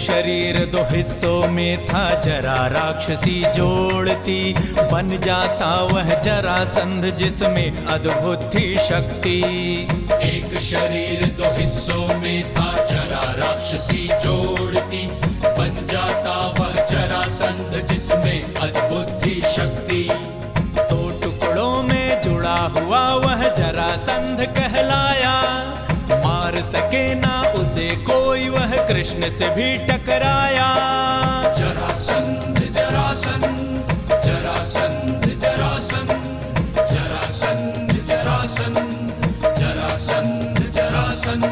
शरीर दो हिस्सों में था, जरा राक्षसी जोड़ती, बन जाता वह जरासंध जिसमें अद्भुत थी शक्ति। एक शरीर दो हिस्सों में था, जरा राक्षसी जोड़ती, बन जाता वह जरासंध जिसमें अद्भुत थी शक्ति। दो टुकड़ों में जुड़ा हुआ वह जरासंध कहलाया, मार सके ना उसे कोई वह कृष्ण से भी टकराया। जरासंध जरासंध जरासंध जरासंध जरासंध जरासंध जरासंध जरासंध।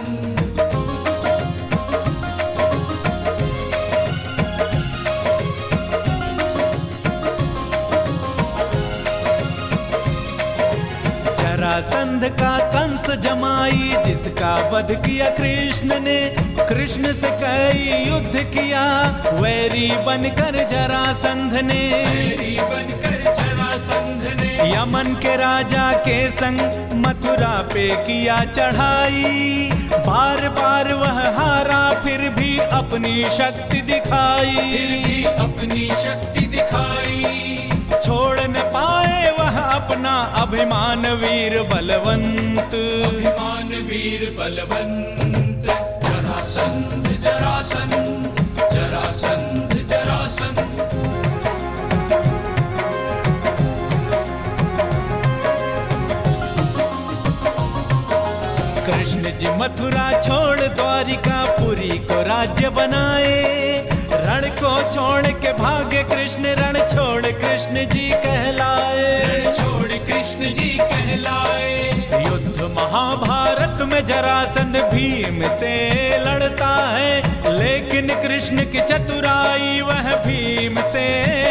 जरासंध का कंस जमाई, जिसका वध किया कृष्ण ने, कृष्ण से कई युद्ध किया वैरी बनकर जरासंध ने। वैरी बनकर जरासंध ने यमन के राजा के संग मथुरा पे किया चढ़ाई, बार बार वह हारा फिर भी अपनी शक्ति दिखाई। फिर भी अपनी शक्ति दिखाई। छोड़ न पाए वह अपना अभिमान वीर बलवंत। अभिमान वीर बलवंत। जरासंध जरासंध जरासंध जरासंध। कृष्ण जी मथुरा छोड़ द्वारिका पुरी को राज्य बनाए, रण को छोड़ के भागे कृष्ण, रण छोड़ कृष्ण जी कहलाए। रण छोड़ कृष्ण जी कहलाए। युद्ध महाभारत में जरासंध भीम से लड़ता है, लेकिन कृष्ण की चतुराई वह भीम से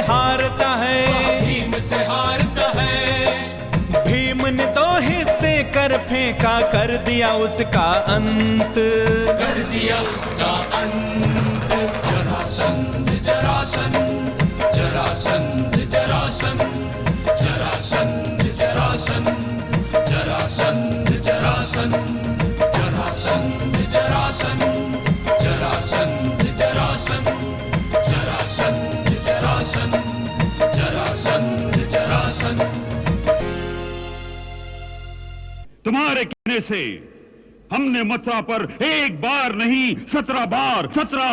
हारता है। भीम से हारता है। भीम ने तो हिस्से कर फेंका, कर दिया उसका अंत, कर दिया उसका अंत। जरासंध जरासंध जरासंध जरासंध जरासंध जरासंध जरासंध जरासंध जरासंध जरासंध जरासंध जरासंध जरासंध जरासंध जरासंध जरासंध। तुम्हारे कहने से हमने मथुरा पर एक बार नहीं 17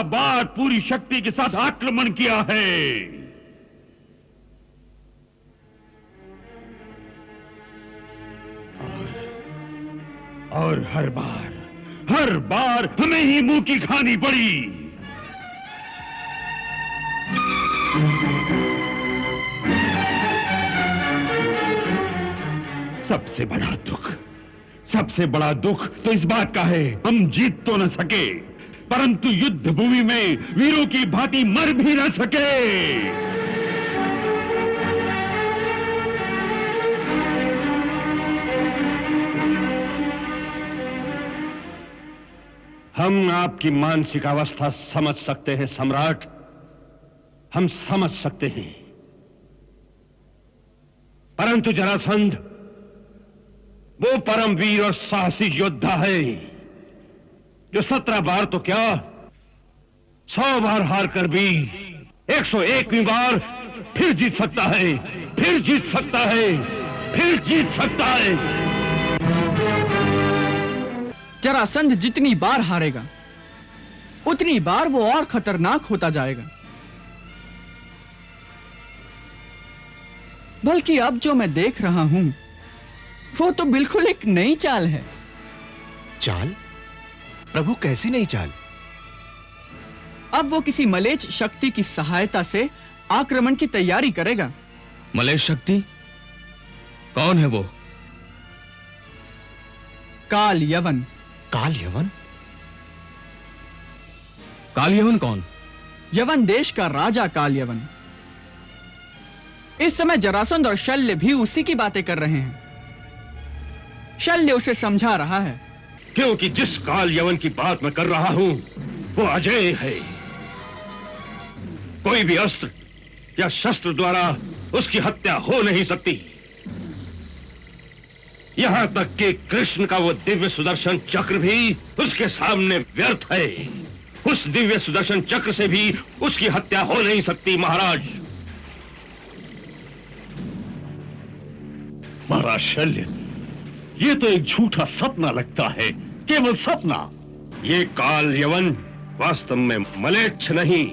बार पूरी शक्ति के साथ आक्रमण किया है। और हर बार हमें ही मुंह की खानी पड़ी। सबसे बड़ा दुख तो इस बात का है, हम जीत तो न सके, परंतु युद्ध भूमि में वीरों की भांति मर भी न सके। हम आपकी मानसिक अवस्था समझ सकते हैं सम्राट, हम समझ सकते हैं, परंतु जरासंध वो परमवीर और साहसी योद्धा है जो 17 बार तो क्या 100 बार हार कर भी 101वीं बार फिर जीत सकता है, फिर जीत सकता है, फिर जीत सकता है। जरासंध जितनी बार हारेगा उतनी बार वो और खतरनाक होता जाएगा। बल्कि अब जो मैं देख रहा हूं वो तो बिल्कुल एक नई चाल है। चाल? प्रभु कैसी नई चाल? अब वो किसी मलेच्छ शक्ति की सहायता से आक्रमण की तैयारी करेगा। मलेच्छ शक्ति? कौन है वो? काल यवन। काल यवन? काल यवन कौन? यवन देश का राजा काल यवन। इस समय जरासंध और शल्य भी उसी की बातें कर रहे हैं। शल्य उसे समझा रहा है, क्योंकि जिस काल यवन की बात मैं कर रहा हूं वो अजय है। कोई भी अस्त्र या शस्त्र द्वारा उसकी हत्या हो नहीं सकती। यहां तक कि कृष्ण का वो दिव्य सुदर्शन चक्र भी उसके सामने व्यर्थ है। उस दिव्य सुदर्शन चक्र से भी उसकी हत्या हो नहीं सकती महाराज। महाराज शल्य, ये तो एक झूठा सपना लगता है, केवल सपना। ये काल यवन वास्तव में मलेच्छ नहीं,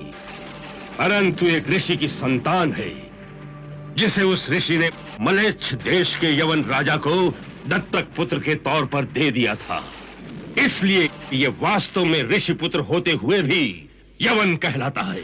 परंतु एक ऋषि की संतान है, जिसे उस ऋषि ने मलेच्छ देश के यवन राजा को दत्तक पुत्र के तौर पर दे दिया था। इसलिए ये वास्तव में ऋषि पुत्र होते हुए भी यवन कहलाता है।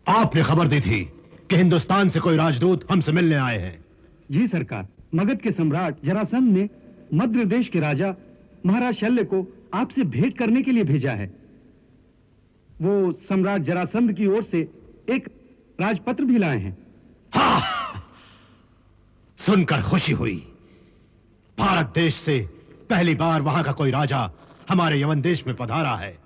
आपने खबर दी थी कि हिंदुस्तान से कोई राजदूत हमसे मिलने आए हैं। जी सरकार, मगध के सम्राट जरासंध ने मद्र देश के राजा महाराज शल्य को आपसे भेंट करने के लिए भेजा है। वो सम्राट जरासंध की ओर से एक राजपत्र भी लाए हैं। हाँ, सुनकर खुशी हुई। भारत देश से पहली बार वहां का कोई राजा हमारे यवन देश में पधारा है।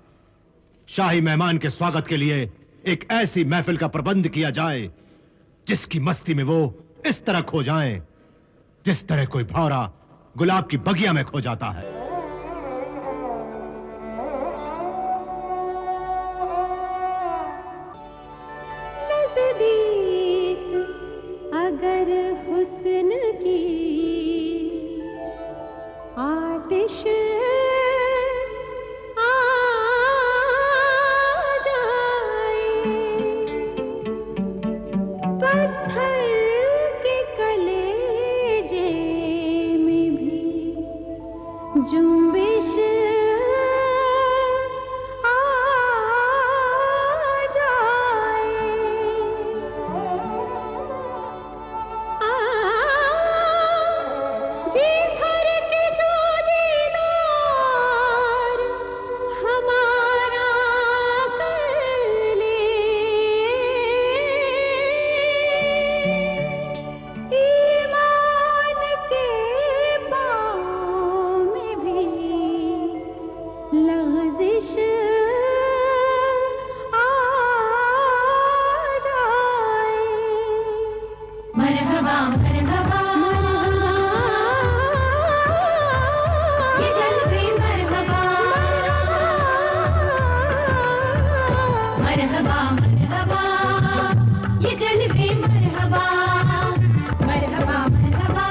शाही मेहमान के स्वागत के लिए एक ऐसी महफिल का प्रबंध किया जाए जिसकी मस्ती में वो इस तरह खो जाएं, जिस तरह कोई भौरा गुलाब की बगिया में खो जाता है। अगर हुस्न की आतिश जुम्बिश आ जाए, जी भर के जो दीदार हमारा कर ले, ईमान के लग़ज़िश आ जाए। मरहबा मरहबा ये जलवे मरहबा, मरहबा मरहबा ये जलवे मरहबा, मरहबा मरहबा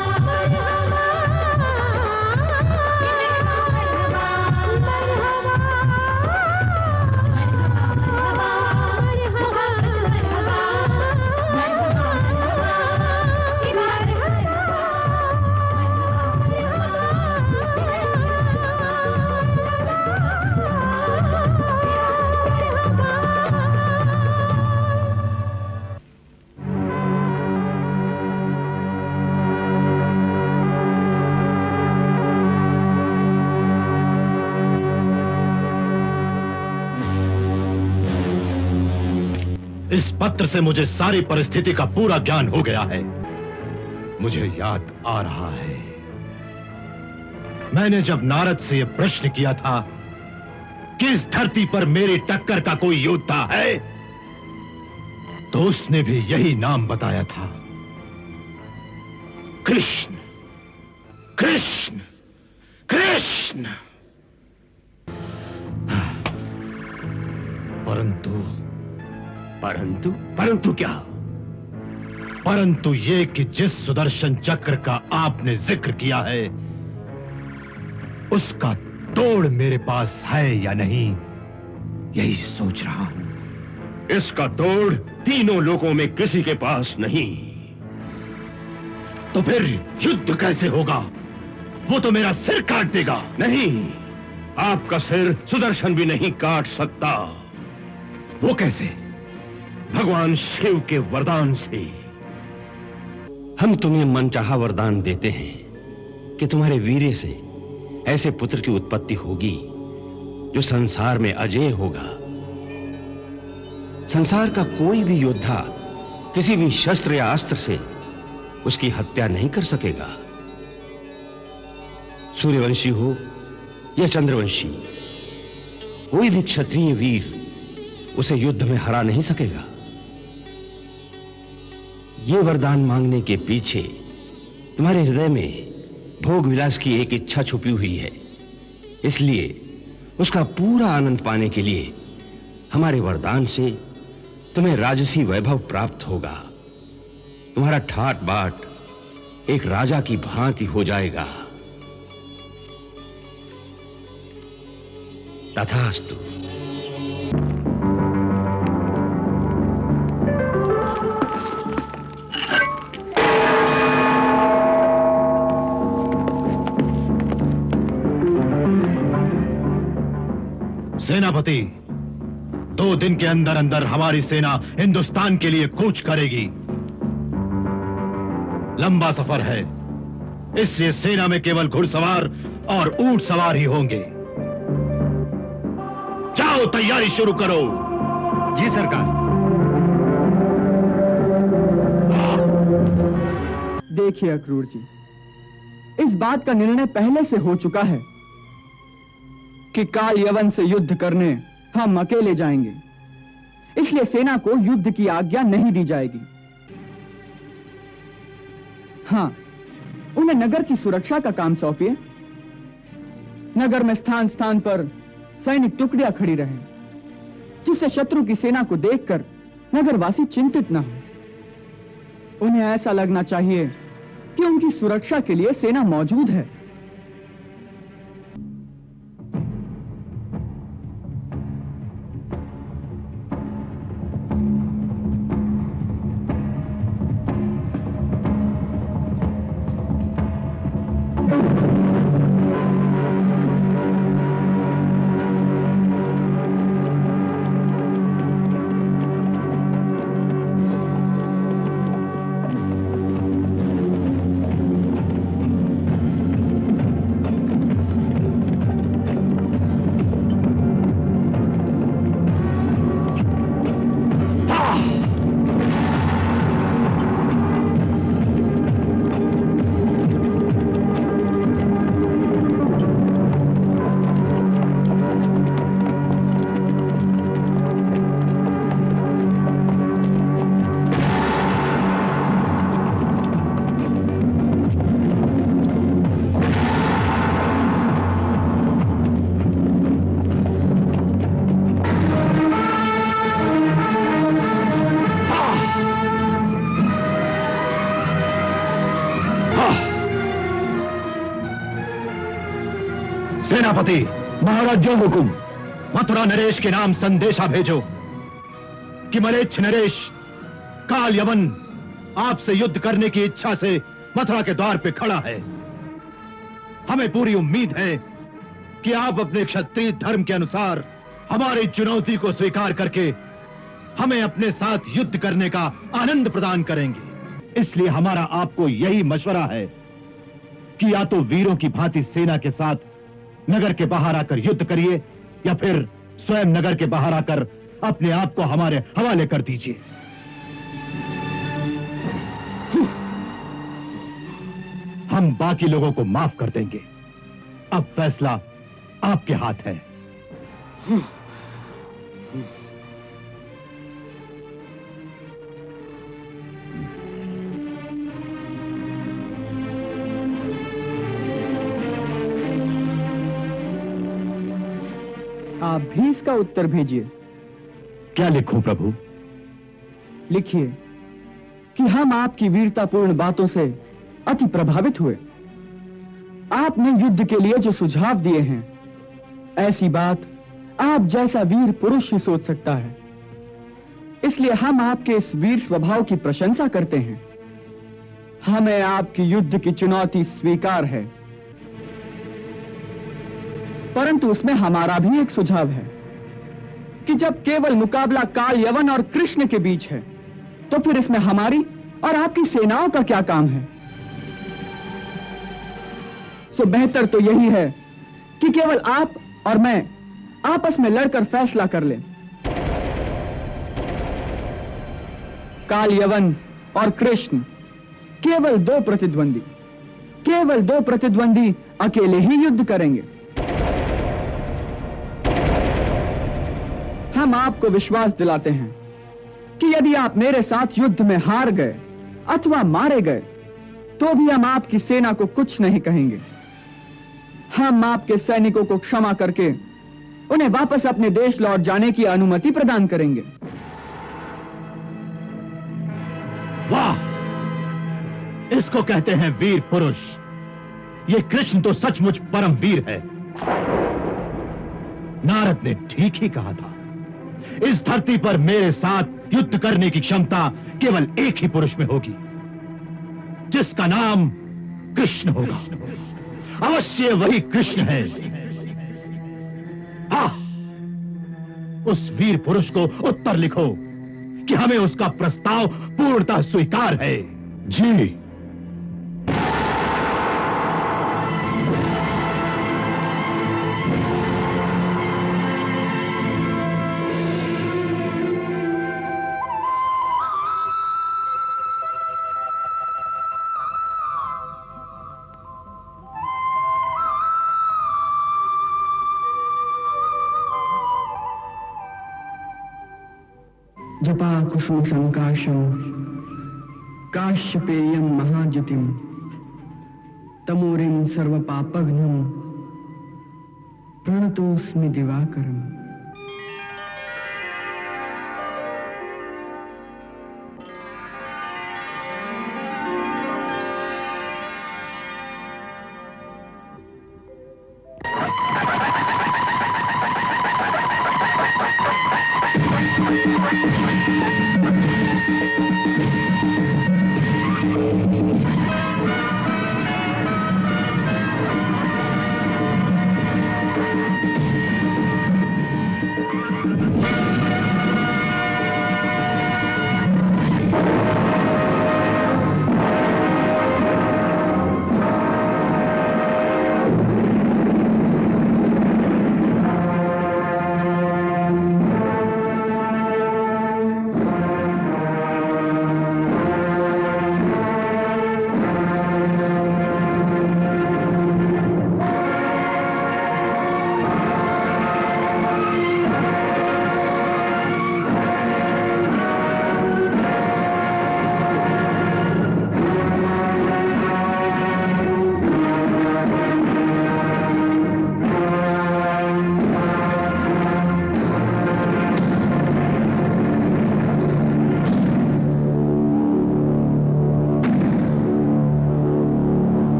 इस पत्र से मुझे सारी परिस्थिति का पूरा ज्ञान हो गया है। मुझे याद आ रहा है, मैंने जब नारद से यह प्रश्न किया था कि इस धरती पर मेरी टक्कर का कोई योद्धा है, तो उसने भी यही नाम बताया था, कृष्ण कृष्ण कृष्ण। परंतु क्या? परंतु ये कि जिस सुदर्शन चक्र का आपने जिक्र किया है, उसका तोड़ मेरे पास है या नहीं, यही सोच रहा हूं। इसका तोड़ तीनों लोकों में किसी के पास नहीं। तो फिर युद्ध कैसे होगा? वो तो मेरा सिर काट देगा। नहीं, आपका सिर सुदर्शन भी नहीं काट सकता। वो कैसे? भगवान शिव के वरदान से। हम तुम्हें मनचाहा वरदान देते हैं कि तुम्हारे वीर्य से ऐसे पुत्र की उत्पत्ति होगी जो संसार में अजेय होगा। संसार का कोई भी योद्धा किसी भी शस्त्र या अस्त्र से उसकी हत्या नहीं कर सकेगा। सूर्यवंशी हो या चंद्रवंशी, कोई भी क्षत्रिय वीर उसे युद्ध में हरा नहीं सकेगा। ये वरदान मांगने के पीछे तुम्हारे हृदय में भोग विलास की एक इच्छा छुपी हुई है, इसलिए उसका पूरा आनंद पाने के लिए हमारे वरदान से तुम्हें राजसी वैभव प्राप्त होगा। तुम्हारा ठाट बाट एक राजा की भांति हो जाएगा। तथास्तु। सेनापति, 2 दिन के अंदर अंदर हमारी सेना हिंदुस्तान के लिए कूच करेगी। लंबा सफर है, इसलिए सेना में केवल घुड़सवार और ऊंट सवार ही होंगे। जाओ, तैयारी शुरू करो। जी सरकार। देखिए अक्रूर जी, इस बात का निर्णय पहले से हो चुका है कि काल यवन से युद्ध करने हम अकेले जाएंगे, इसलिए सेना को युद्ध की आज्ञा नहीं दी जाएगी। हां, उन्हें नगर की सुरक्षा का काम सौंपिए। नगर में स्थान स्थान पर सैनिक टुकड़ियां खड़ी रहें, जिससे शत्रु की सेना को देखकर नगरवासी चिंतित न हो। उन्हें ऐसा लगना चाहिए कि उनकी सुरक्षा के लिए सेना मौजूद है। सेनापति, महाराज जो हुकुम। मथुरा नरेश के नाम संदेशा भेजो कि मलेच्छ नरेश काल यवन आपसे युद्ध करने की इच्छा से मथुरा के द्वार पे खड़ा है। हमें पूरी उम्मीद है कि आप अपने क्षत्रिय धर्म के अनुसार हमारी चुनौती को स्वीकार करके हमें अपने साथ युद्ध करने का आनंद प्रदान करेंगे। इसलिए हमारा आपको यही मशवरा है कि या तो वीरों की भांति सेना के साथ नगर के बाहर आकर युद्ध करिए, या फिर स्वयं नगर के बाहर आकर अपने आप को हमारे हवाले कर दीजिए। हम बाकी लोगों को माफ कर देंगे। अब फैसला आपके हाथ है। आप भी इसका उत्तर भेजिए। क्या लिखूं प्रभु? लिखिए कि हम आपकी वीरतापूर्ण बातों से अति प्रभावित हुए। आपने युद्ध के लिए जो सुझाव दिए हैं, ऐसी बात आप जैसा वीर पुरुष ही सोच सकता है। इसलिए हम आपके इस वीर स्वभाव की प्रशंसा करते हैं। हमें आपकी युद्ध की चुनौती स्वीकार है, परंतु उसमें हमारा भी एक सुझाव है कि जब केवल मुकाबला काल यवन और कृष्ण के बीच है, तो फिर इसमें हमारी और आपकी सेनाओं का क्या काम है? सो बेहतर तो यही है कि केवल आप और मैं आपस में लड़कर फैसला कर लें। काल यवन और कृष्ण केवल दो प्रतिद्वंदी अकेले ही युद्ध करेंगे। हम आपको विश्वास दिलाते हैं कि यदि आप मेरे साथ युद्ध में हार गए अथवा मारे गए, तो भी हम आपकी सेना को कुछ नहीं कहेंगे। हम आपके सैनिकों को क्षमा करके उन्हें वापस अपने देश लौट जाने की अनुमति प्रदान करेंगे। वाह! इसको कहते हैं वीर पुरुष। ये कृष्ण तो सचमुच परम वीर है। नारद ने ठीक ही कहा था, इस धरती पर मेरे साथ युद्ध करने की क्षमता केवल एक ही पुरुष में होगी, जिसका नाम कृष्ण होगा। अवश्य वही कृष्ण है। उस वीर पुरुष को उत्तर लिखो कि हमें उसका प्रस्ताव पूर्णतः स्वीकार है। जी। जपा कुसुम संकाशम काश्यपेयम महाद्युतिम तमोरिम सर्वपापघ्नम प्रणतोस्मि दिवाकरम।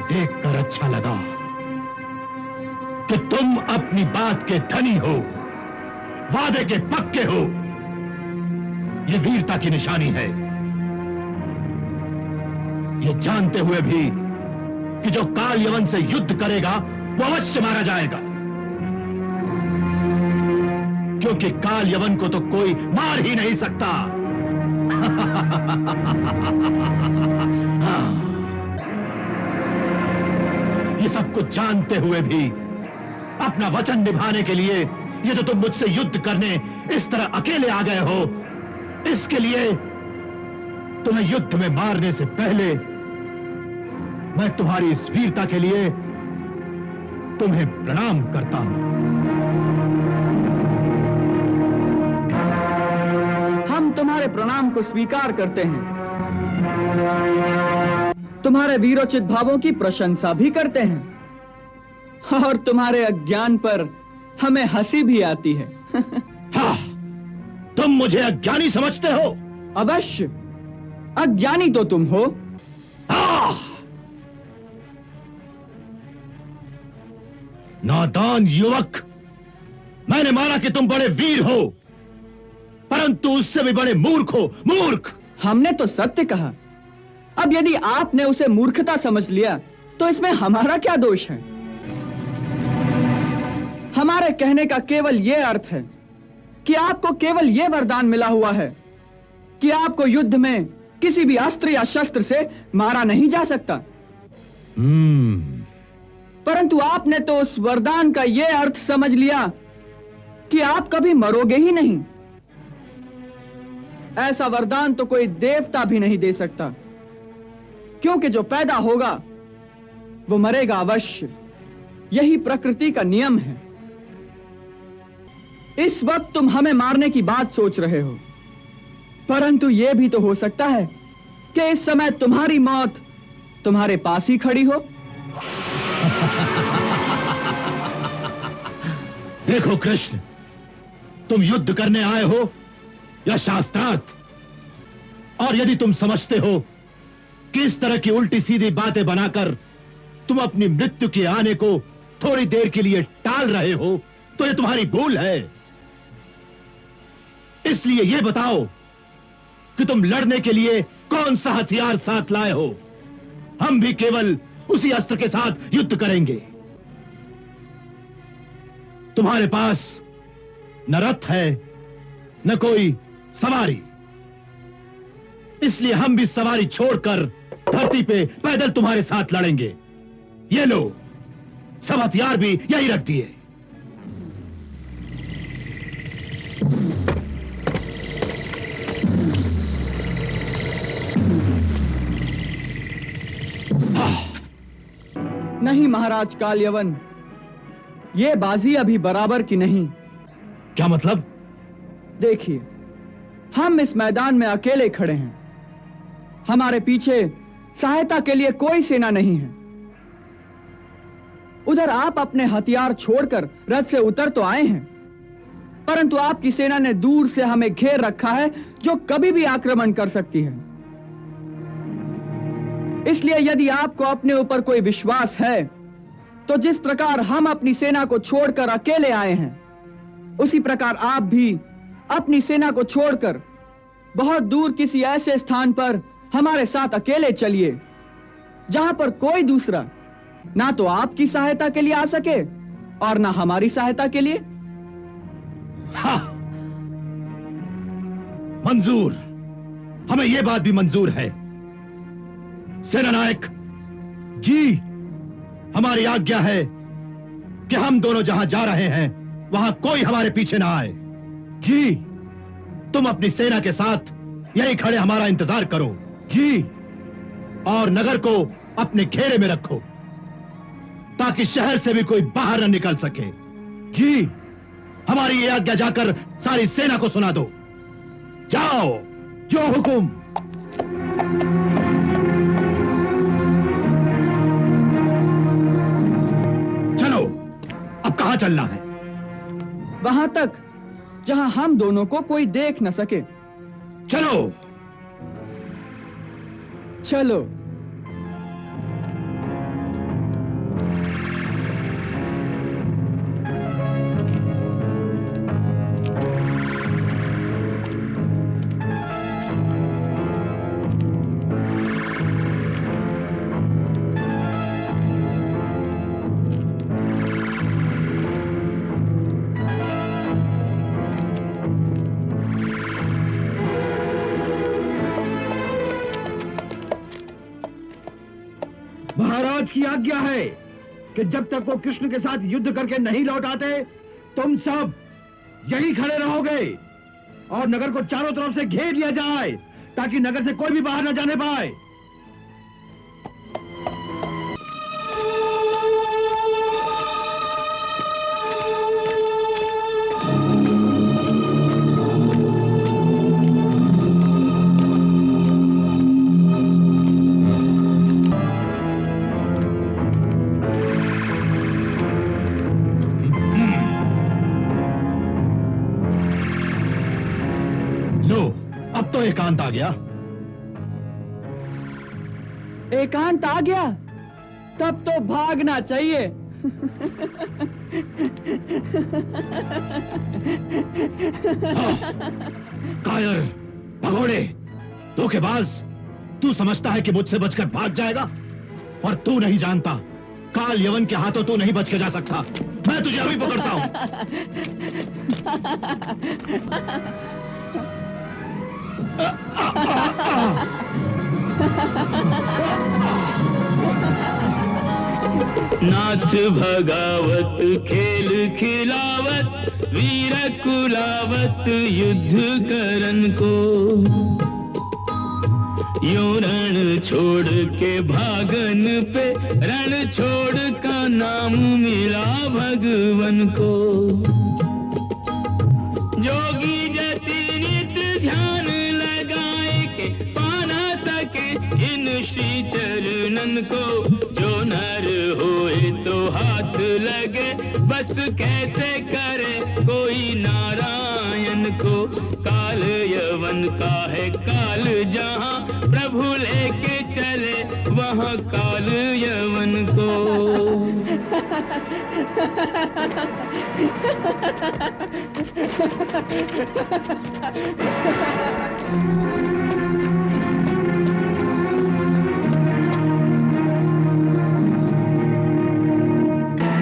देखकर अच्छा लगा कि तुम अपनी बात के धनी हो, वादे के पक्के हो। यह वीरता की निशानी है। यह जानते हुए भी कि जो काल यवन से युद्ध करेगा वो अवश्य मारा जाएगा, क्योंकि काल यवन को तो कोई मार ही नहीं सकता। ये सब कुछ जानते हुए भी अपना वचन निभाने के लिए ये तो तुम मुझसे युद्ध करने इस तरह अकेले आ गए हो, इसके लिए तुम्हें युद्ध में मारने से पहले मैं तुम्हारी इस वीरता के लिए तुम्हें प्रणाम करता हूं। हम तुम्हारे प्रणाम को स्वीकार करते हैं, तुम्हारे वीरोचित भावों की प्रशंसा भी करते हैं, और तुम्हारे अज्ञान पर हमें हंसी भी आती है। हाँ, तुम मुझे अज्ञानी समझते हो? अवश्य, अज्ञानी तो तुम हो। नादान युवक, मैंने माना कि तुम बड़े वीर हो, परंतु उससे भी बड़े मूर्ख हो, मूर्ख। हमने तो सत्य कहा, अब यदि आपने उसे मूर्खता समझ लिया तो इसमें हमारा क्या दोष है? हमारे कहने का केवल यह अर्थ है कि आपको केवल यह वरदान मिला हुआ है कि आपको युद्ध में किसी भी अस्त्र या शस्त्र से मारा नहीं जा सकता। परंतु आपने तो उस वरदान का यह अर्थ समझ लिया कि आप कभी मरोगे ही नहीं। ऐसा वरदान तो कोई देवता भी नहीं दे सकता, क्योंकि जो पैदा होगा वो मरेगा अवश्य। यही प्रकृति का नियम है। इस वक्त तुम हमें मारने की बात सोच रहे हो, परंतु यह भी तो हो सकता है कि इस समय तुम्हारी मौत तुम्हारे पास ही खड़ी हो। देखो कृष्ण, तुम युद्ध करने आए हो या शास्त्रार्थ? और यदि तुम समझते हो कि इस तरह की उल्टी सीधी बातें बनाकर तुम अपनी मृत्यु के आने को थोड़ी देर के लिए टाल रहे हो, तो यह तुम्हारी भूल है। इसलिए यह बताओ कि तुम लड़ने के लिए कौन सा हथियार साथ लाए हो? हम भी केवल उसी अस्त्र के साथ युद्ध करेंगे। तुम्हारे पास न रथ है न कोई सवारी, इसलिए हम भी सवारी छोड़कर धरती पे पैदल तुम्हारे साथ लड़ेंगे। ये लो, सब हथियार भी यही रख दिए। नहीं महाराज कालयवन, ये बाजी अभी बराबर की नहीं। क्या मतलब? देखिए, हम इस मैदान में अकेले खड़े हैं, हमारे पीछे सहायता के लिए कोई सेना नहीं है। उधर आप अपने हथियार छोड़कर रथ से उतर तो आए हैं, परंतु आपकी सेना ने दूर से हमें घेर रखा है, जो कभी भी आक्रमण कर सकती है। इसलिए यदि आपको अपने ऊपर कोई विश्वास है, तो जिस प्रकार हम अपनी सेना को छोड़कर अकेले आए हैं, उसी प्रकार आप भी अपनी सेना को छोड़कर बहुत दूर किसी ऐसे स्थान पर हमारे साथ अकेले चलिए, जहां पर कोई दूसरा ना तो आपकी सहायता के लिए आ सके और ना हमारी सहायता के लिए। हाँ, मंजूर, हमें यह बात भी मंजूर है। सेनानायक जी, हमारी आज्ञा है कि हम दोनों जहां जा रहे हैं वहां कोई हमारे पीछे ना आए। जी, तुम अपनी सेना के साथ यहीं खड़े हमारा इंतजार करो। जी, और नगर को अपने घेरे में रखो ताकि शहर से भी कोई बाहर न निकल सके। जी, हमारी ये आज्ञा जाकर सारी सेना को सुना दो। जाओ। जो हुकुम। चलो, अब कहां चलना है? वहां तक जहां हम दोनों को कोई देख न सके। चलो। चलो। महाराज की आज्ञा है कि जब तक वो कृष्ण के साथ युद्ध करके नहीं लौट आते, तुम सब यहीं खड़े रहोगे और नगर को चारों तरफ से घेर लिया जाए ताकि नगर से कोई भी बाहर न जाने पाए। लो, अब तो एकांत आ गया। एकांत आ गया, तब तो भागना चाहिए। कायर, भगोड़े, धोखेबाज, तू समझता है कि मुझसे बचकर भाग जाएगा, और तू नहीं जानता काल यवन के हाथों तू नहीं बच के जा सकता। मैं तुझे अभी पकड़ता हूं। नाथ भगावत खेल खिलावत वीर कुलावत युद्ध करन को यूं रण छोड़ के भागन पे रण छोड़ का नाम मिला भगवन को। जोगी जति नित ध्यान लगाए के पाना सके इन श्री चरणन को। जो नर होए तो हाथ लगे बस कैसे करे कोई नारायण को। काल यवन का है काल जहां प्रभु लेके चले वहां काल यवन को।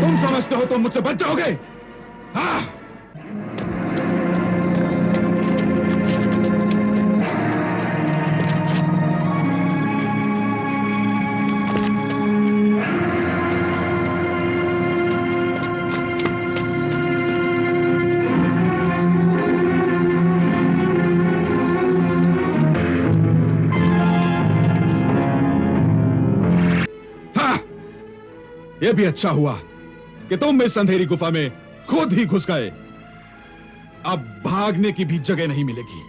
तुम समझते हो तुम मुझसे बच जाओगे? हाँ? यह भी अच्छा हुआ कि तुम इस अंधेरी गुफा में खुद ही घुस गए। अब भागने की भी जगह नहीं मिलेगी।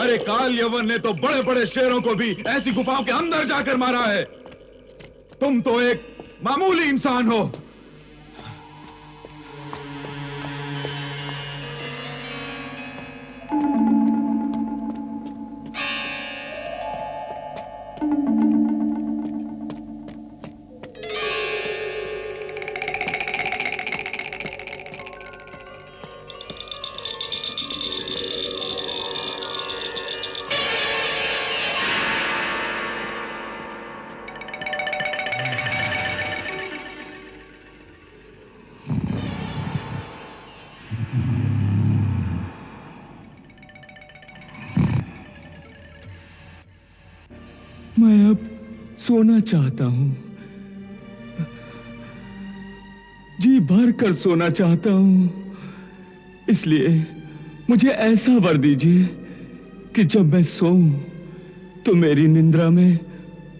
अरे काल यवन ने तो बड़े बड़े शेरों को भी ऐसी गुफाओं के अंदर जाकर मारा है। तुम तो एक मामूली इंसान हो। मैं अब सोना चाहता हूं, जी भर कर सोना चाहता हूं। इसलिए मुझे ऐसा वर दीजिए कि जब मैं सोऊं तो मेरी निंद्रा में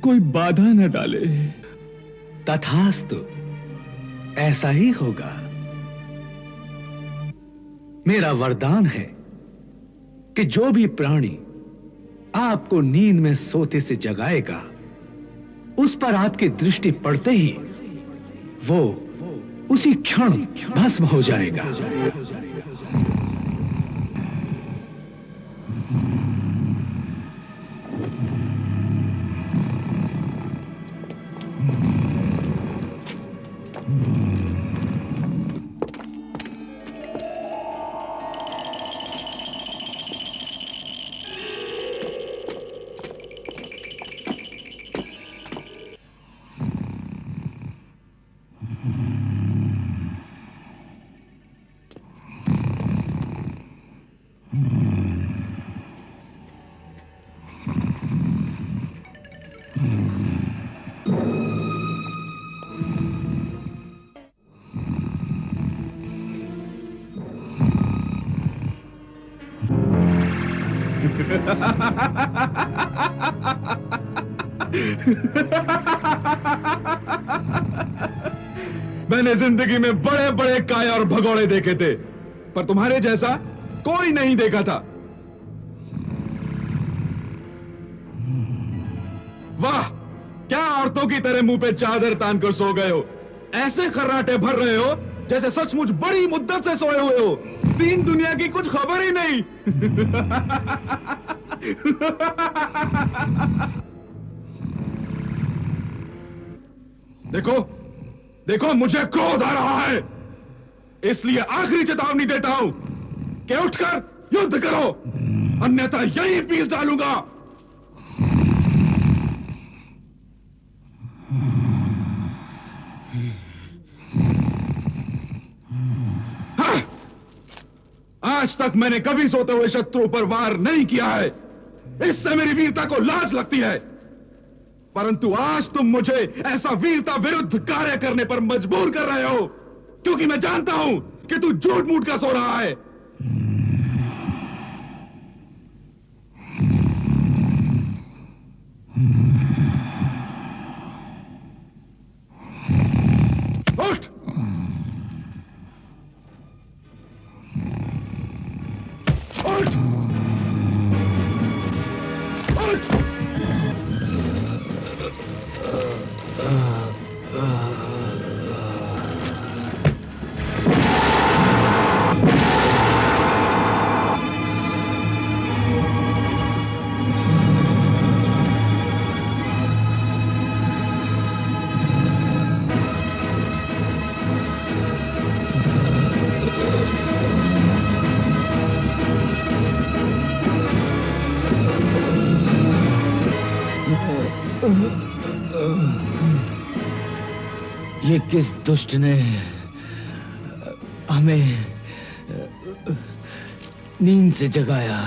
कोई बाधा न डाले। तथास्तु, ऐसा ही होगा। मेरा वरदान है कि जो भी प्राणी आपको नींद में सोते से जगाएगा, उस पर आपकी दृष्टि पड़ते ही वो उसी क्षण भस्म हो जाएगा। मैंने जिंदगी में बड़े बड़े काया और भगोड़े देखे थे, पर तुम्हारे जैसा कोई नहीं देखा था। वाह, क्या औरतों की तरह मुंह पे चादर तान कर सो गए हो। ऐसे खर्राटे भर रहे हो जैसे सचमुच बड़ी मुद्दत से सोए हुए हो। तीन दुनिया की कुछ खबर ही नहीं। देखो देखो, मुझे क्रोध आ रहा है, इसलिए आखिरी चेतावनी देता हूं कि उठकर युद्ध करो, अन्यथा यही पीस डालूंगा। आज तक मैंने कभी सोते हुए शत्रु पर वार नहीं किया है, इससे मेरी वीरता को लाज लगती है। परंतु आज तुम मुझे ऐसा वीरता विरुद्ध कार्य करने पर मजबूर कर रहे हो, क्योंकि मैं जानता हूं कि तू झूठ मूठ का सो रहा है। उठ! उठ! उठ! ये किस दुष्ट ने हमें नींद से जगाया।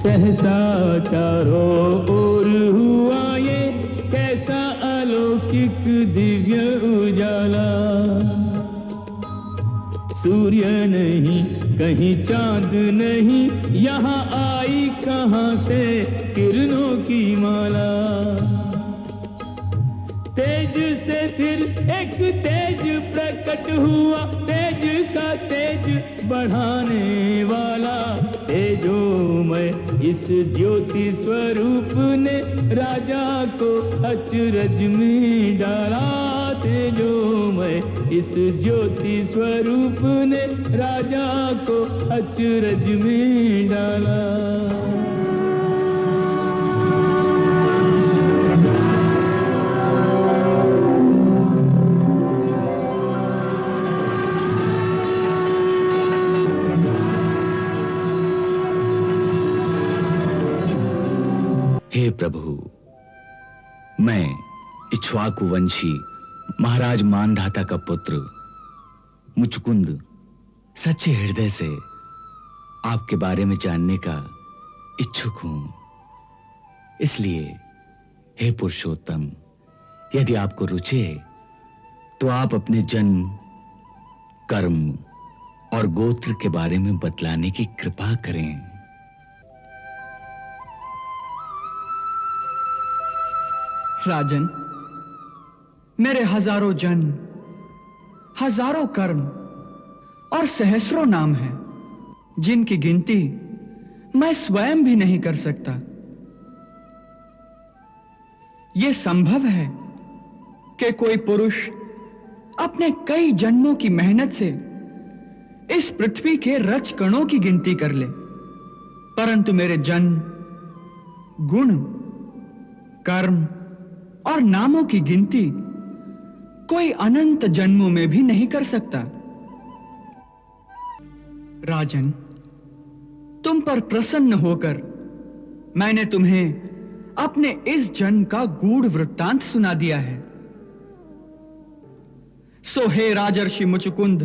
सहसा चारों ओर हुआ ये कैसा अलौकिक दिव्य उजाला। सूर्य नहीं कहीं चांद नहीं, यहाँ आई कहाँ से किरणों की माला। तेज से फिर एक तेज प्रकट हुआ, तेज का तेज बढ़ाने वाला। तेजोमय इस ज्योति स्वरूप ने राजा को अचरज में डाला। तेजो तेजोमय इस ज्योति स्वरूप ने राजा को अचरज में डाला। हे प्रभु, मैं इक्ष्वाकु वंशी महाराज मानधाता का पुत्र मुचुकुंद सच्चे हृदय से आपके बारे में जानने का इच्छुक हूं। इसलिए हे पुरुषोत्तम, यदि आपको रुचि है तो आप अपने जन्म, कर्म और गोत्र के बारे में बतलाने की कृपा करें। राजन, मेरे हजारों जन्म, हजारों कर्म और सहस्रों नाम हैं, जिनकी गिनती मैं स्वयं भी नहीं कर सकता। यह संभव है कि कोई पुरुष अपने कई जन्मों की मेहनत से इस पृथ्वी के रज कणों की गिनती कर ले, परंतु मेरे जन्म, गुण, कर्म और नामों की गिनती कोई अनंत जन्मों में भी नहीं कर सकता। राजन, तुम पर प्रसन्न होकर मैंने तुम्हें अपने इस जन्म का गूढ़ वृत्तांत सुना दिया है। सो हे राजर्षि मुचुकुंद,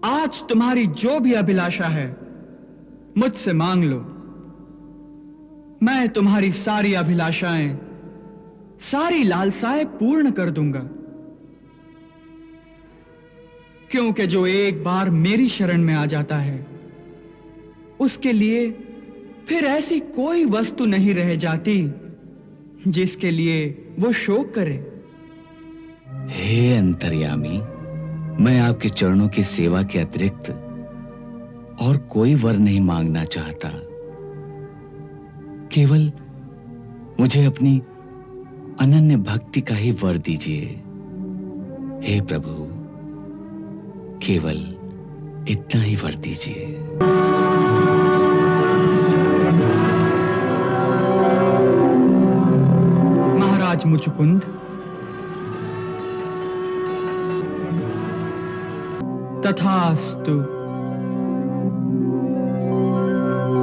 आज तुम्हारी जो भी अभिलाषा है मुझसे मांग लो। मैं तुम्हारी सारी अभिलाषाएं, सारी लालसाएं पूर्ण कर दूंगा, क्योंकि जो एक बार मेरी शरण में आ जाता है उसके लिए फिर ऐसी कोई वस्तु नहीं रह जाती जिसके लिए वो शोक करे। हे अंतर्यामी, मैं आपके चरणों की सेवा के अतिरिक्त और कोई वर नहीं मांगना चाहता। केवल मुझे अपनी अनन्य भक्ति का ही वर दीजिए। हे प्रभु, केवल इतना ही वर दीजिए। महाराज मुचुकुंद, तथास्तु,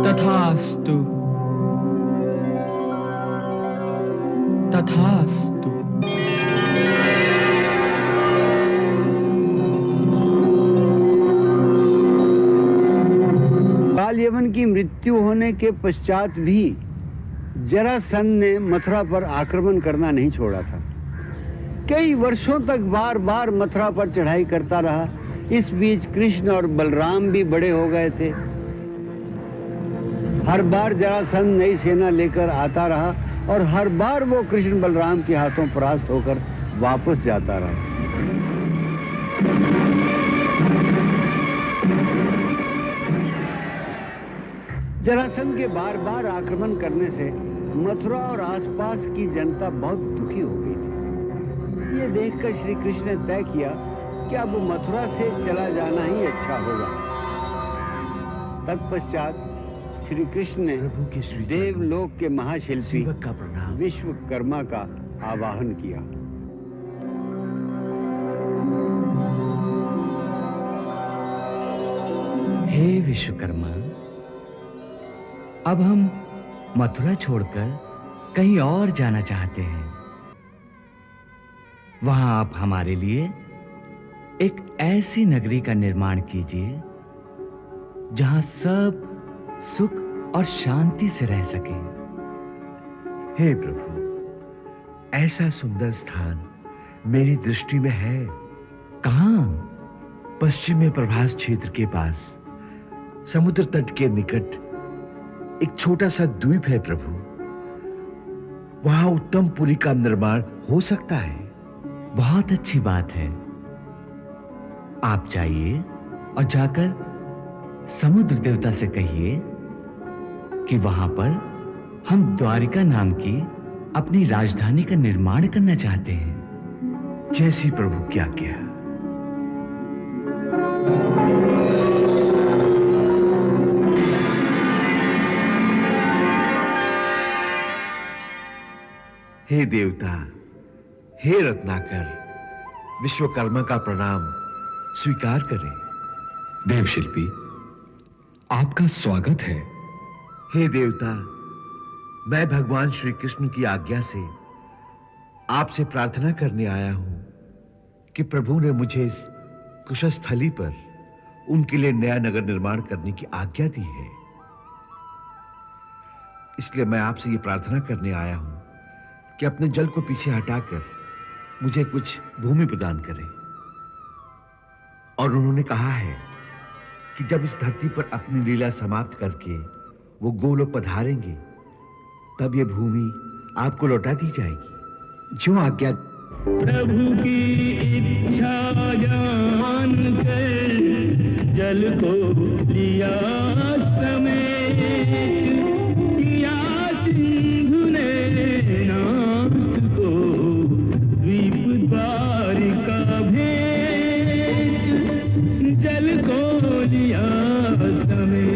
तथास्तु, तथास्तु। बाल यवन की मृत्यु होने के पश्चात भी जरासंध ने मथुरा पर आक्रमण करना नहीं छोड़ा था। कई वर्षों तक बार बार मथुरा पर चढ़ाई करता रहा। इस बीच कृष्ण और बलराम भी बड़े हो गए थे। हर बार जरासंध नई सेना लेकर आता रहा और हर बार वो कृष्ण बलराम के हाथों परास्त होकर वापस जाता रहा। जरासंध के बार बार आक्रमण करने से मथुरा और आसपास की जनता बहुत दुखी हो गई थी। ये देखकर श्री कृष्ण ने तय किया कि अब मथुरा से चला जाना ही अच्छा होगा। तत्पश्चात श्री कृष्ण ने देवलोक के महाशिल्पी विश्वकर्मा का आवाहन किया। हे विश्वकर्मा, अब हम मथुरा छोड़कर कहीं और जाना चाहते हैं। वहां आप हमारे लिए एक ऐसी नगरी का निर्माण कीजिए जहां सब सुख और शांति से रह सकें। हे प्रभु, ऐसा सुंदर स्थान मेरी दृष्टि में है। कहां? पश्चिम में प्रभास क्षेत्र के पास समुद्र तट के निकट एक छोटा सा द्वीप है प्रभु। वहां उत्तम पुरी का निर्माण हो सकता है। बहुत अच्छी बात है। आप जाइए और जाकर समुद्र देवता से कहिए कि वहां पर हम द्वारिका नाम की अपनी राजधानी का निर्माण करना चाहते हैं। जैसी प्रभु की आज्ञा। हे देवता, हे रत्नाकर, विश्वकर्मा का प्रणाम स्वीकार करें। देवशिल्पी, आपका स्वागत है। हे देवता, मैं भगवान श्री कृष्ण की आज्ञा से आपसे प्रार्थना करने आया हूं कि प्रभु ने मुझे इस कुशस्थली पर उनके लिए नया नगर निर्माण करने की आज्ञा दी है। इसलिए मैं आपसे ये प्रार्थना करने आया हूं कि अपने जल को पीछे हटाकर मुझे कुछ भूमि प्रदान करें। और उन्होंने कहा है कि जब इस धरती पर अपनी लीला समाप्त करके वो गोलोक पधारेंगे, तब ये भूमि आपको लौटा दी जाएगी। जो आज्ञा। प्रभु की इच्छा जान कर जल को लिया समेत, किया सिंधु ने नाथ को द्वीप द्वारिका भेंट, जल को लिया समेत।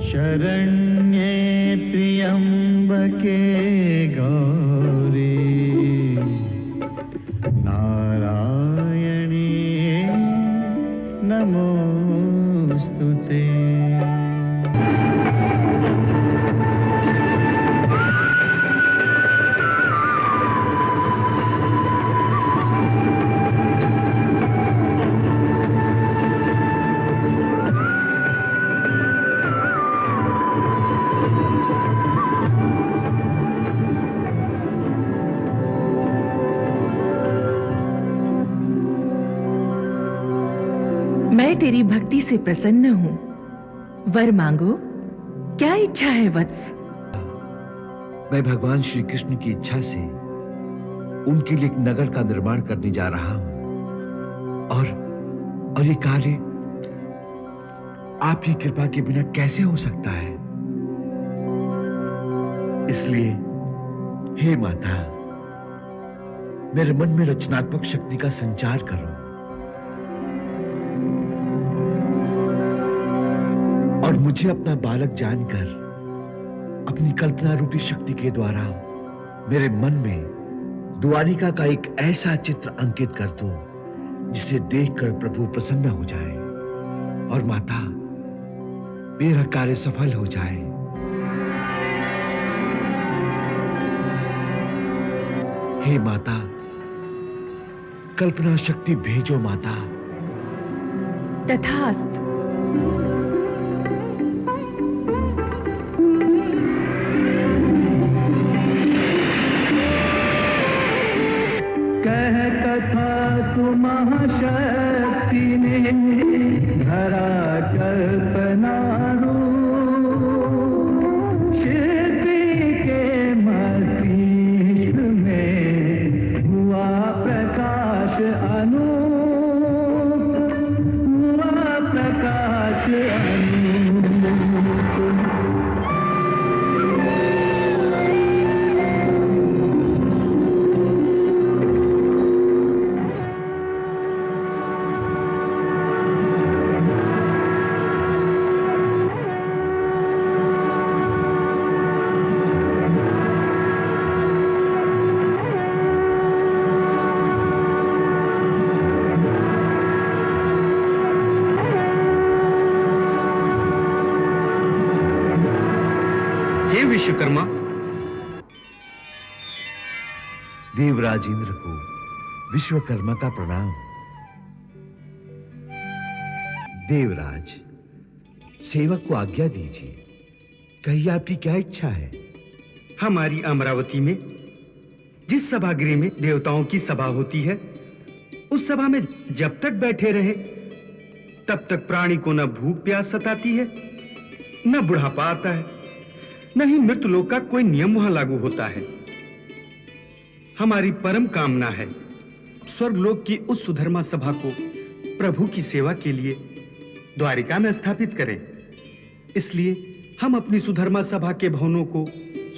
शरण्ये त्र्यंबके गौरी नारायणी नमोस्तुते। मैं तेरी भक्ति से प्रसन्न हूं। वर मांगो, क्या इच्छा है वत्स? मैं भगवान श्री कृष्ण की इच्छा से उनके लिए एक नगर का निर्माण करने जा रहा हूं, और ये कार्य आपकी कृपा के बिना कैसे हो सकता है? इसलिए हे माता, मेरे मन में रचनात्मक शक्ति का संचार करो और मुझे अपना बालक जानकर अपनी कल्पना रूपी शक्ति के द्वारा मेरे मन में द्वारिका का एक ऐसा चित्र अंकित कर दो जिसे देखकर प्रभु प्रसन्न हो जाए और माता, मेरा कार्य सफल हो जाए। हे माता, कल्पना शक्ति भेजो माता। तथास्तु। कह कथा सुमहाशक्ति ने धरा कल्पना रूप, शिल्पी के मस्तिष्क में हुआ प्रकाश अनूप, हुआ प्रकाश अनूप। विश्वकर्मा। देवराज इंद्र को विश्वकर्मा का प्रणाम। देवराज, सेवक को आज्ञा दीजिए, कहिए आपकी क्या इच्छा है? हमारी अमरावती में जिस सभागृह में देवताओं की सभा होती है, उस सभा में जब तक बैठे रहे तब तक प्राणी को न भूख प्यास सताती है, न बुढ़ापा आता है, न ही मृतलोक का कोई नियम वहां लागू होता है। हमारी परम कामना है स्वर्गलोक की उस सुधर्मा सभा को प्रभु की सेवा के लिए द्वारिका में स्थापित करें। इसलिए हम अपनी सुधर्मा सभा के भवनों को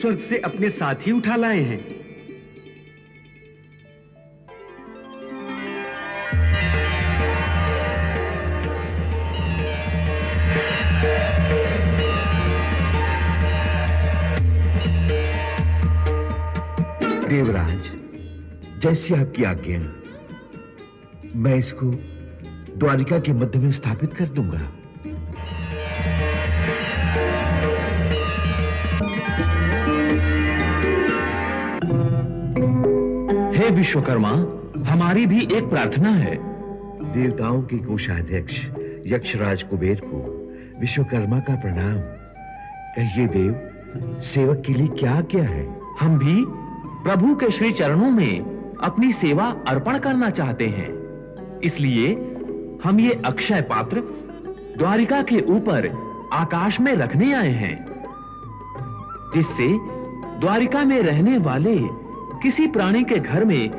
स्वर्ग से अपने साथ ही उठा लाए हैं। देवराज, जैसी आपकी आज्ञा, मैं इसको द्वारिका के मध्य में स्थापित कर दूंगा। हे विश्वकर्मा, हमारी भी एक प्रार्थना है। देवताओं के कोषाध्यक्ष यक्षराज कुबेर को विश्वकर्मा का प्रणाम। कहिए देव, सेवक के लिए क्या क्या है? हम भी प्रभु के श्री चरणों में अपनी सेवा अर्पण करना चाहते हैं, इसलिए हम ये अक्षय पात्र द्वारिका के ऊपर आकाश में रखने आए हैं, जिससे द्वारिका में रहने वाले किसी प्राणी के घर में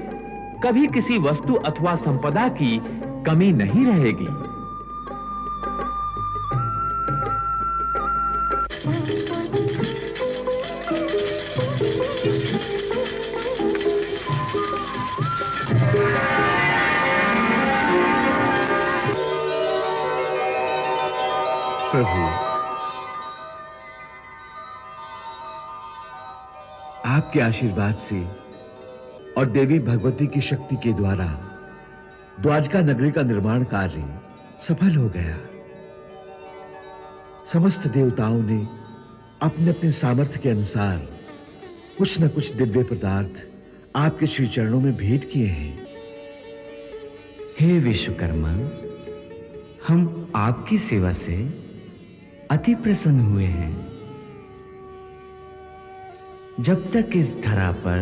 कभी किसी वस्तु अथवा संपदा की कमी नहीं रहेगी। प्रभु, आपके आशीर्वाद से और देवी भगवती की शक्ति के द्वारा द्वारका नगरी का निर्माण कार्य सफल हो गया। समस्त देवताओं ने अपने अपने सामर्थ्य के अनुसार कुछ न कुछ दिव्य पदार्थ आपके श्री चरणों में भेंट किए हैं। हे विश्वकर्मा, हम आपकी सेवा से अति प्रसन्न हुए हैं। जब तक इस धरा पर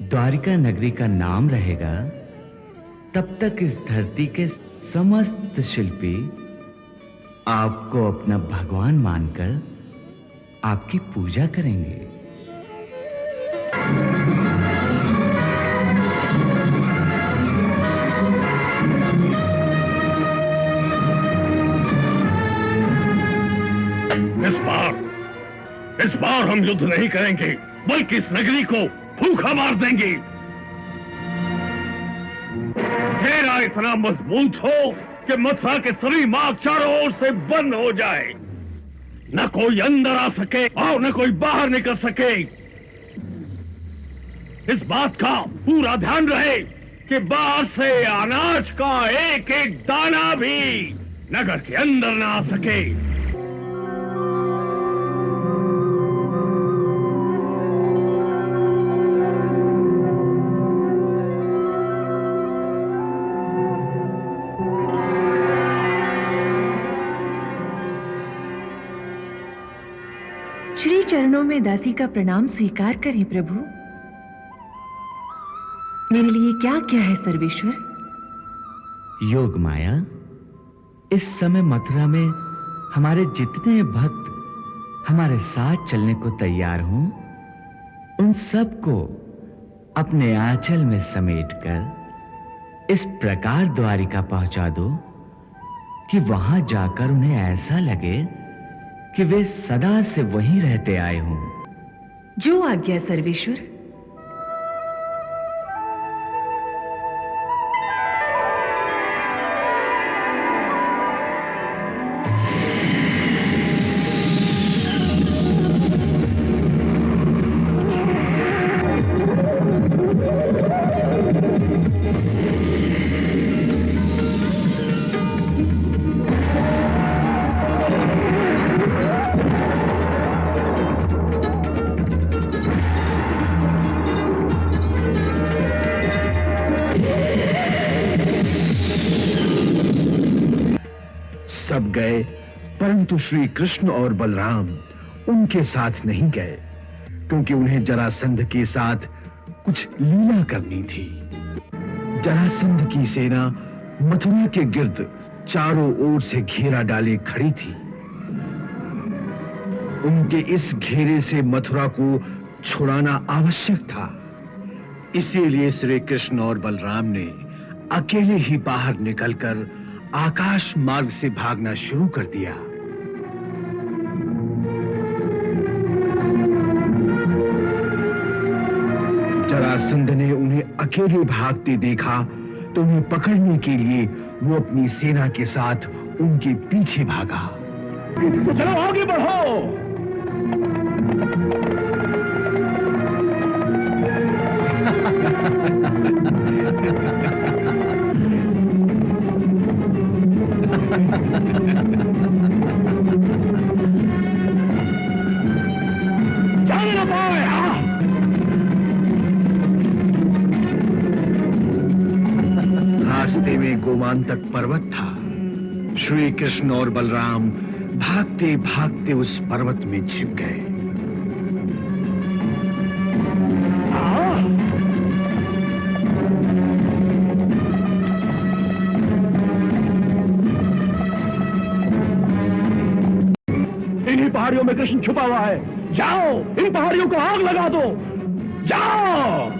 द्वारिका नगरी का नाम रहेगा, तब तक इस धरती के समस्त शिल्पी आपको अपना भगवान मानकर आपकी पूजा करेंगे। इस बार हम युद्ध नहीं करेंगे, बल्कि इस नगरी को भूखा मार देंगे। घेरा इतना मजबूत हो कि मथुरा के सभी मार्ग चारों ओर से बंद हो जाए, न कोई अंदर आ सके और न कोई बाहर निकल सके। इस बात का पूरा ध्यान रहे कि बाहर से अनाज का एक एक दाना भी नगर के अंदर न आ सके। श्री चरणों में दासी का प्रणाम स्वीकार करें प्रभु। मेरे लिए क्या क्या है सर्वेश्वर? योग माया, इस समय मथुरा में हमारे जितने भक्त हमारे साथ चलने को तैयार हों, उन सबको अपने आंचल में समेटकर इस प्रकार द्वारिका पहुंचा दो कि वहां जाकर उन्हें ऐसा लगे कि वे सदा से वहीं रहते आए हों। जो आज्ञा सर्वेश्वर। सब गए, परंतु श्री कृष्ण और बलराम उनके साथ नहीं गए, क्योंकि उन्हें जरासंध के साथ कुछ लीला करनी थी। जरासंध की सेना मथुरा के गिर्द चारों ओर से घेरा डाले खड़ी थी। उनके इस घेरे से मथुरा को छुड़ाना आवश्यक था। इसीलिए श्री कृष्ण और बलराम ने अकेले ही बाहर निकलकर आकाश मार्ग से भागना शुरू कर दिया। जरासंध ने उन्हें अकेले भागते देखा तो उन्हें पकड़ने के लिए वो अपनी सेना के साथ उनके पीछे भागा। तो चलो आगे बढ़ो। जाने ना पाए। रास्ते में गोमांतक पर्वत था। श्री कृष्ण और बलराम भागते भागते उस पर्वत में छिप गए। इन्हीं पहाड़ियों में कृष्ण छुपा हुआ है। जाओ, इन पहाड़ियों को आग लगा दो। जाओ।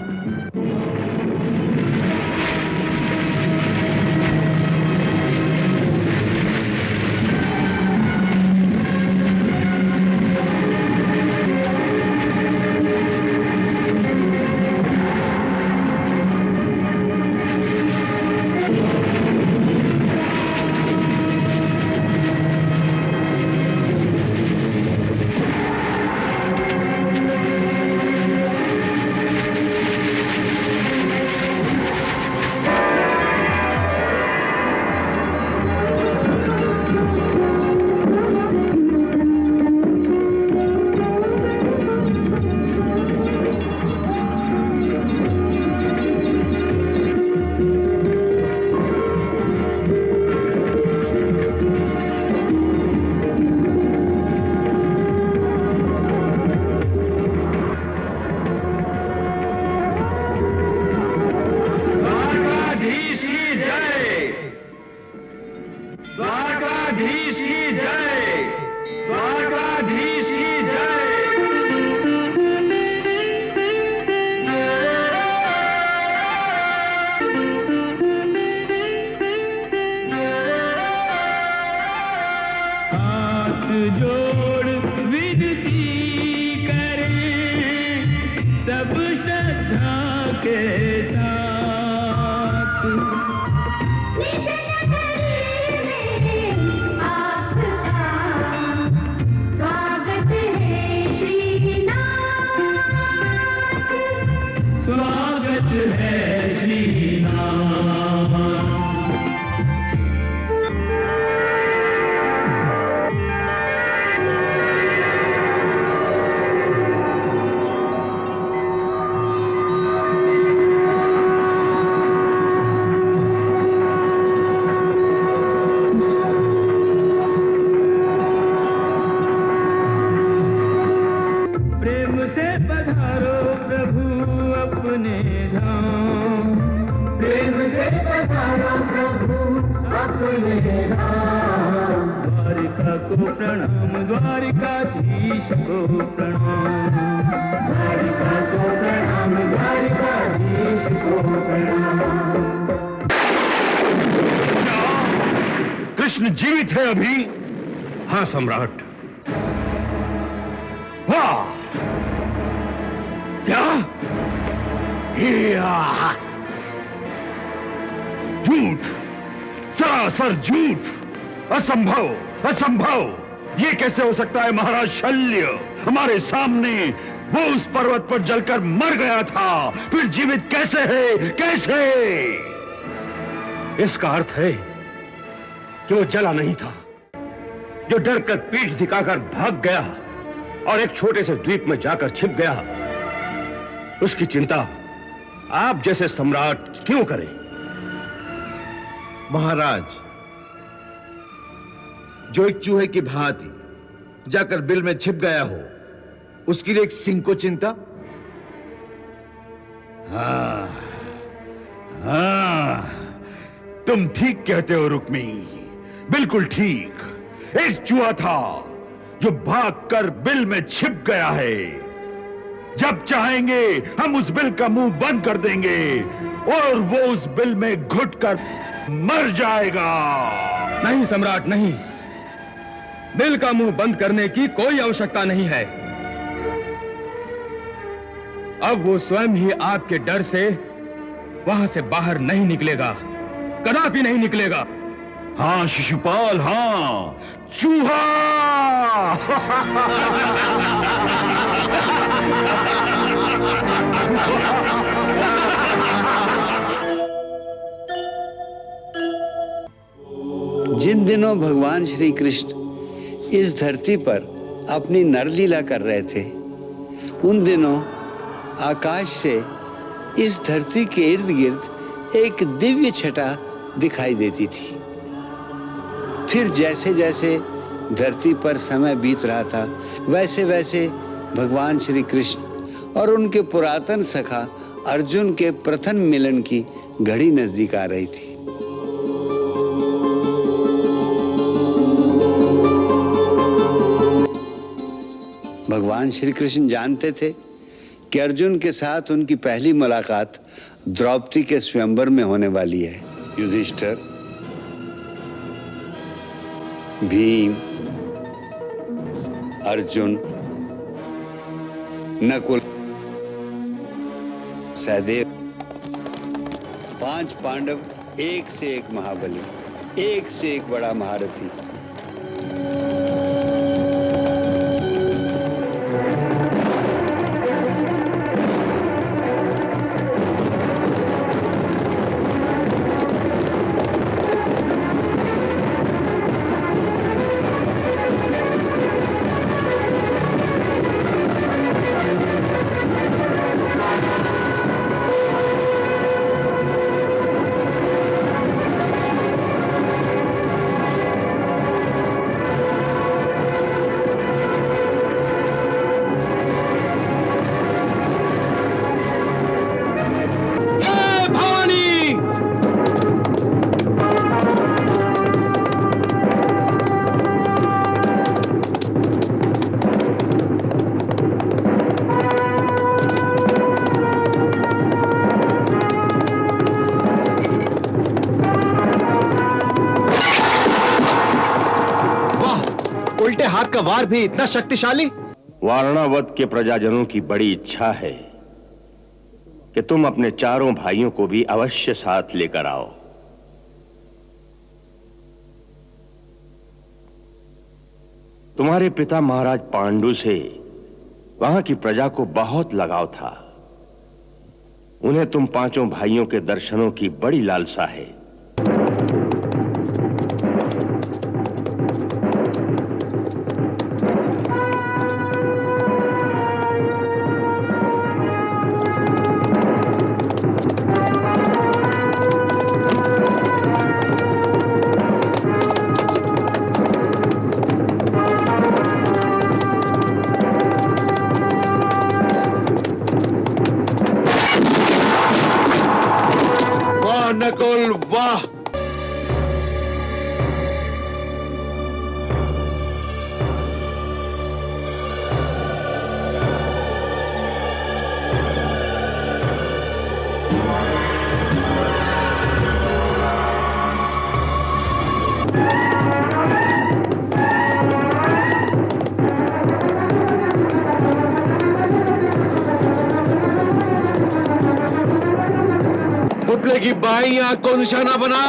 कृष्ण जीवित है अभी? हाँ सम्राट। वाह! क्या? झूठ, सरासर झूठ, असंभव, असंभव। ये कैसे हो सकता है महाराज शल्य? हमारे सामने वो उस पर्वत पर जलकर मर गया था, फिर जीवित कैसे है? कैसे? इसका अर्थ है कि वो जला नहीं था, जो डरकर पीठ दिखाकर भाग गया और एक छोटे से द्वीप में जाकर छिप गया। उसकी चिंता आप जैसे सम्राट क्यों करें? महाराज, जो एक चूहे की भांति जाकर बिल में छिप गया हो, उसके लिए एक सिंह को चिंता? हाँ, हाँ, तुम ठीक कहते हो रुक्मी, बिल्कुल ठीक। एक चूहा था जो भागकर बिल में छिप गया है। जब चाहेंगे हम उस बिल का मुंह बंद कर देंगे और वो उस बिल में घुटकर मर जाएगा। नहीं सम्राट, नहीं। बिल का मुंह बंद करने की कोई आवश्यकता नहीं है। अब वो स्वयं ही आपके डर से वहां से बाहर नहीं निकलेगा, कदापि नहीं निकलेगा। हाँ शिशुपाल, हाँ, चूहा। जिन दिनों भगवान श्री कृष्ण इस धरती पर अपनी नरलीला कर रहे थे, उन दिनों आकाश से इस धरती के इर्द गिर्द एक दिव्य छटा दिखाई देती थी। फिर जैसे जैसे धरती पर समय बीत रहा था, वैसे वैसे भगवान श्री कृष्ण और उनके पुरातन सखा अर्जुन के प्रथम मिलन की घड़ी नजदीक आ रही थी। भगवान श्री कृष्ण जानते थे कि अर्जुन के साथ उनकी पहली मुलाकात द्रौपदी के स्वयंवर में होने वाली है। युधिष्ठिर, भीम, अर्जुन, नकुल, सहदेव, 5 पांडव, एक से एक महाबली, एक से एक बड़ा महारथी। हाथ का वार भी इतना शक्तिशाली? वारणावत के प्रजाजनों की बड़ी इच्छा है कि तुम अपने चारों भाइयों को भी अवश्य साथ लेकर आओ। तुम्हारे पिता महाराज पांडु से वहां की प्रजा को बहुत लगाव था। उन्हें तुम पांचों भाइयों के दर्शनों की बड़ी लालसा है। नकुल, वाह! पुतले की बाईं आंख को निशाना बना।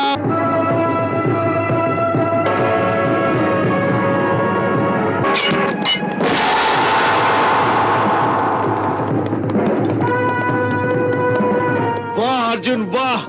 वाह अर्जुन, वाह!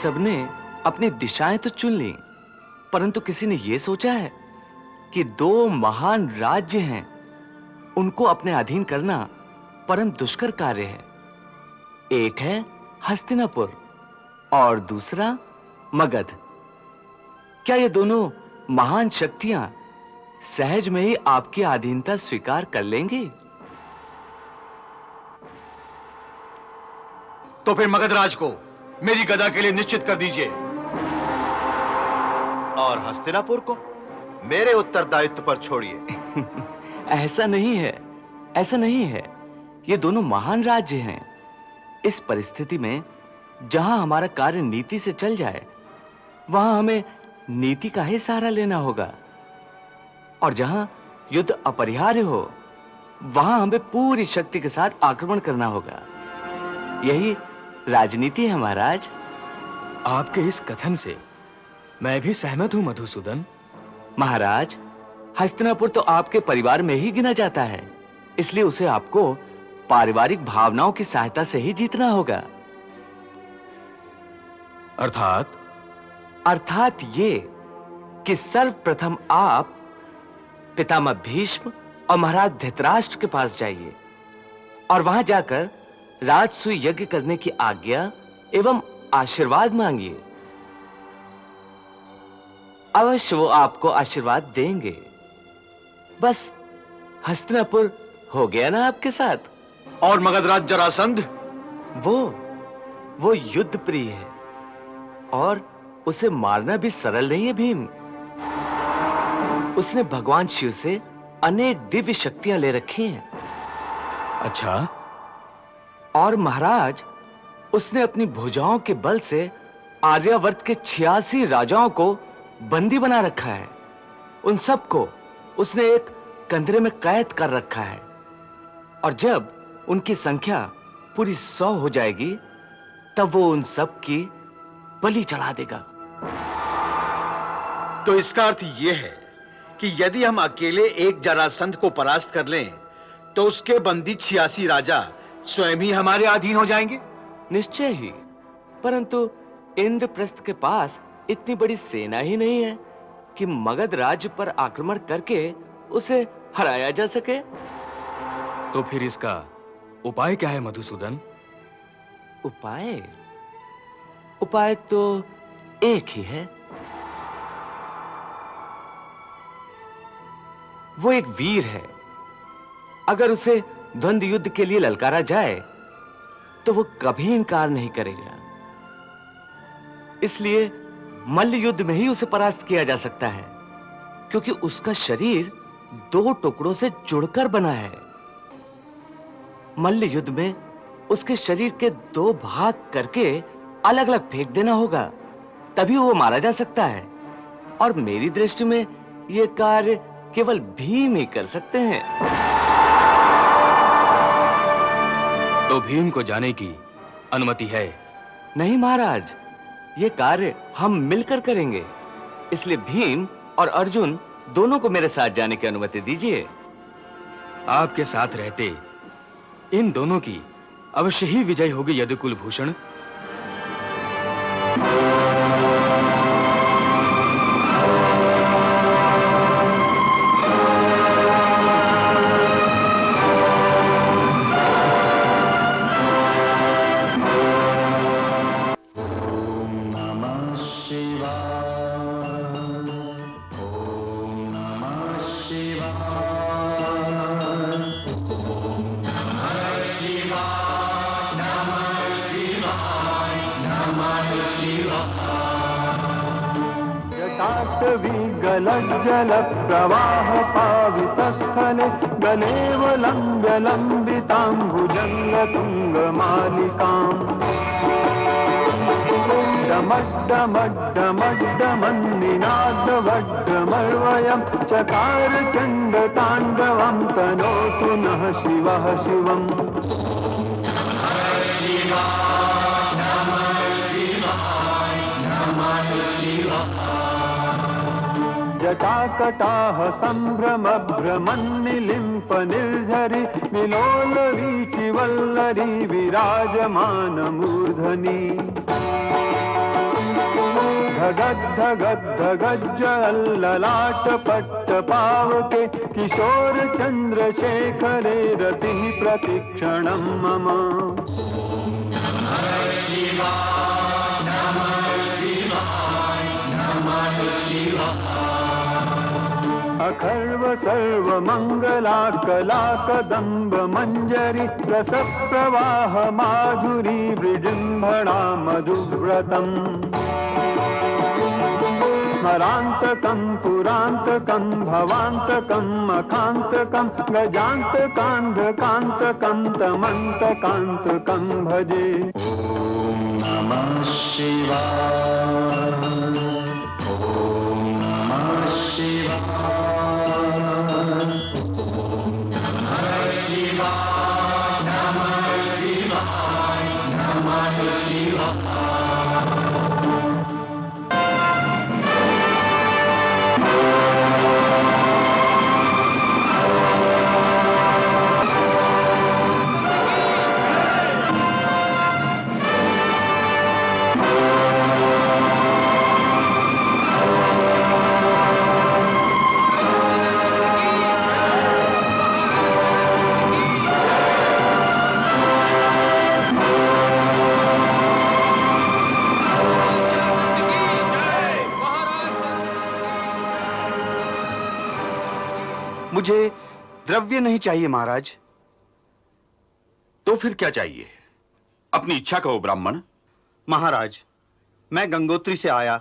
सबने अपनी दिशाएं तो चुन ली, परंतु किसी ने यह सोचा है कि दो महान राज्य हैं, उनको अपने अधीन करना परम दुष्कर कार्य है। एक है हस्तिनापुर और दूसरा मगध। क्या ये दोनों महान शक्तियां सहज में ही आपकी अधीनता स्वीकार कर लेंगी? तो फिर मगध राज को मेरी गदा के लिए निश्चित कर दीजिए, और हस्तिनापुर को मेरे उत्तरदायित्व पर छोड़िए। ऐसा नहीं है, ऐसा नहीं है। ये दोनों महान राज्य हैं। इस परिस्थिति में जहां हमारा कार्य नीति से चल जाए, वहां हमें नीति का ही सहारा लेना होगा, और जहां युद्ध अपरिहार्य हो, वहां हमें पूरी शक्ति के साथ आक्रमण करना होगा। यही राजनीति है महाराज। आपके इस कथन से मैं भी सहमत हूं मधुसूदन। महाराज, हस्तिनापुर तो आपके परिवार में ही गिना जाता है, इसलिए उसे आपको पारिवारिक भावनाओं की सहायता से ही जीतना होगा। अर्थात ये कि सर्वप्रथम आप पितामह भीष्म और महाराज धृतराष्ट्र के पास जाइए और वहां जाकर राजसूय यज्ञ करने की आज्ञा एवं आशीर्वाद मांगिए। अवश्य वो आपको आशीर्वाद देंगे। बस हस्तिनापुर हो गया ना आपके साथ। और मगधराज जरासंध? वो युद्ध प्रिय है और उसे मारना भी सरल नहीं है भीम। उसने भगवान शिव से अनेक दिव्य शक्तियां ले रखी हैं। अच्छा? और महाराज, उसने अपनी भुजाओं के बल से आर्यावर्त के 86 राजाओं को बंदी बना रखा है। उन सबको उसने एक कंदरे में कैद कर रखा है, और जब उनकी संख्या पूरी 100 हो जाएगी, तब वो उन सब की बलि चढ़ा देगा। तो इसका अर्थ यह है कि यदि हम अकेले एक जरासंध को परास्त कर लें, तो उसके बंदी 86 राजा स्वयं ही हमारे अधीन हो जाएंगे? निश्चय ही, परंतु इंद्रप्रस्थ के पास इतनी बड़ी सेना ही नहीं है कि मगध राज्य पर आक्रमण करके उसे हराया जा सके। तो फिर इसका उपाय क्या है मधुसूदन? उपाय तो एक ही है। वो एक वीर है। अगर उसे द्वंद्व युद्ध के लिए ललकारा जाए, तो वो कभी इनकार नहीं करेगा। इसलिए मल्ल युद्ध में ही उसे परास्त किया जा सकता है, क्योंकि उसका शरीर 2 टुकड़ों से जुड़कर बना है। मल्ल युद्ध में उसके शरीर के 2 भाग करके अलग अलग फेंक देना होगा, तभी वो मारा जा सकता है। और मेरी दृष्टि में यह कार्य केवल भीम ही कर सकते हैं। तो भीम को जाने की अनुमति है? नहीं महाराज, ये कार्य हम मिलकर करेंगे, इसलिए भीम और अर्जुन दोनों को मेरे साथ जाने की अनुमति दीजिए। आपके साथ रहते इन दोनों की अवश्य ही विजय होगी यदुकुल भूषण। जल प्रवाह पावितस्थले गलेवलम्ब्य लम्बिताम्बुजङ्ग तुङ्गमालिकाम् डमड्डमड्डमड्डमन्निनादवड्डमर्वयम् चकार चण्डताण्डवं तनोतु नः शिवः शिवम्। जटाकटाह संभ्रम भ्रमन्निलिम्प निर्झरि विलोल वीचिवल्लरी विराजमान मूर्धनि। धगद् धगज्ज ललाट पट्ट पावके किशोर चंद्रशेखरे रतिः प्रतिक्षणं मम। अखर्व सर्व मंगला कला कदम्ब मंजरी रस प्रवाह माधुरी विजृंभणा मधुव्रतम्। स्मरान्तकं पुरान्तकं भवान्तकं मखान्तकं गजान्तकान्धकान्तकं तमन्तकान्तकं भजे। ॐ नमः शिवाय। मुझे द्रव्य नहीं चाहिए महाराज। तो फिर क्या चाहिए? अपनी इच्छा कहो ब्राह्मण। महाराज, मैं गंगोत्री से आया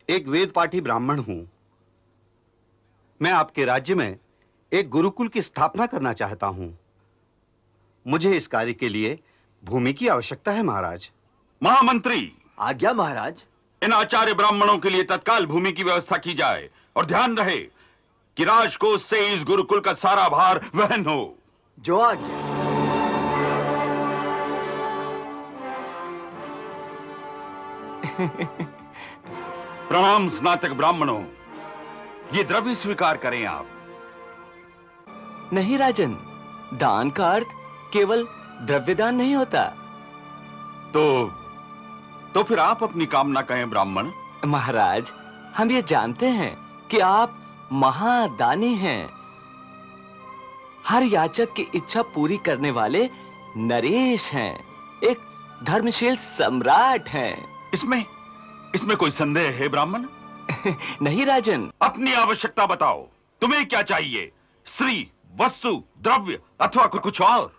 एक वेद पाठी ब्राह्मण हूं। मैं आपके राज्य में एक गुरुकुल की स्थापना करना चाहता हूं। मुझे इस कार्य के लिए भूमि की आवश्यकता है महाराज। महामंत्री, आज्ञा महाराज। इन आचार्य ब्राह्मणों के लिए तत्काल भूमि की व्यवस्था की जाए और ध्यान रहे कि राजकोष से इस गुरुकुल का सारा भार वहन हो। जो आज्ञा। प्रणाम स्नातक ब्राह्मणों, ये द्रव्य स्वीकार करें आप। नहीं राजन, दान का अर्थ केवल द्रव्यदान नहीं होता। तो फिर आप अपनी कामना कहें ब्राह्मण। महाराज, हम ये जानते हैं कि आप महादानी हैं, हर याचक की इच्छा पूरी करने वाले नरेश हैं, एक धर्मशील सम्राट हैं। इसमें कोई संदेह है ब्राह्मण? नहीं राजन। अपनी आवश्यकता बताओ, तुम्हें क्या चाहिए? स्त्री, वस्तु, द्रव्य अथवा कुछ और?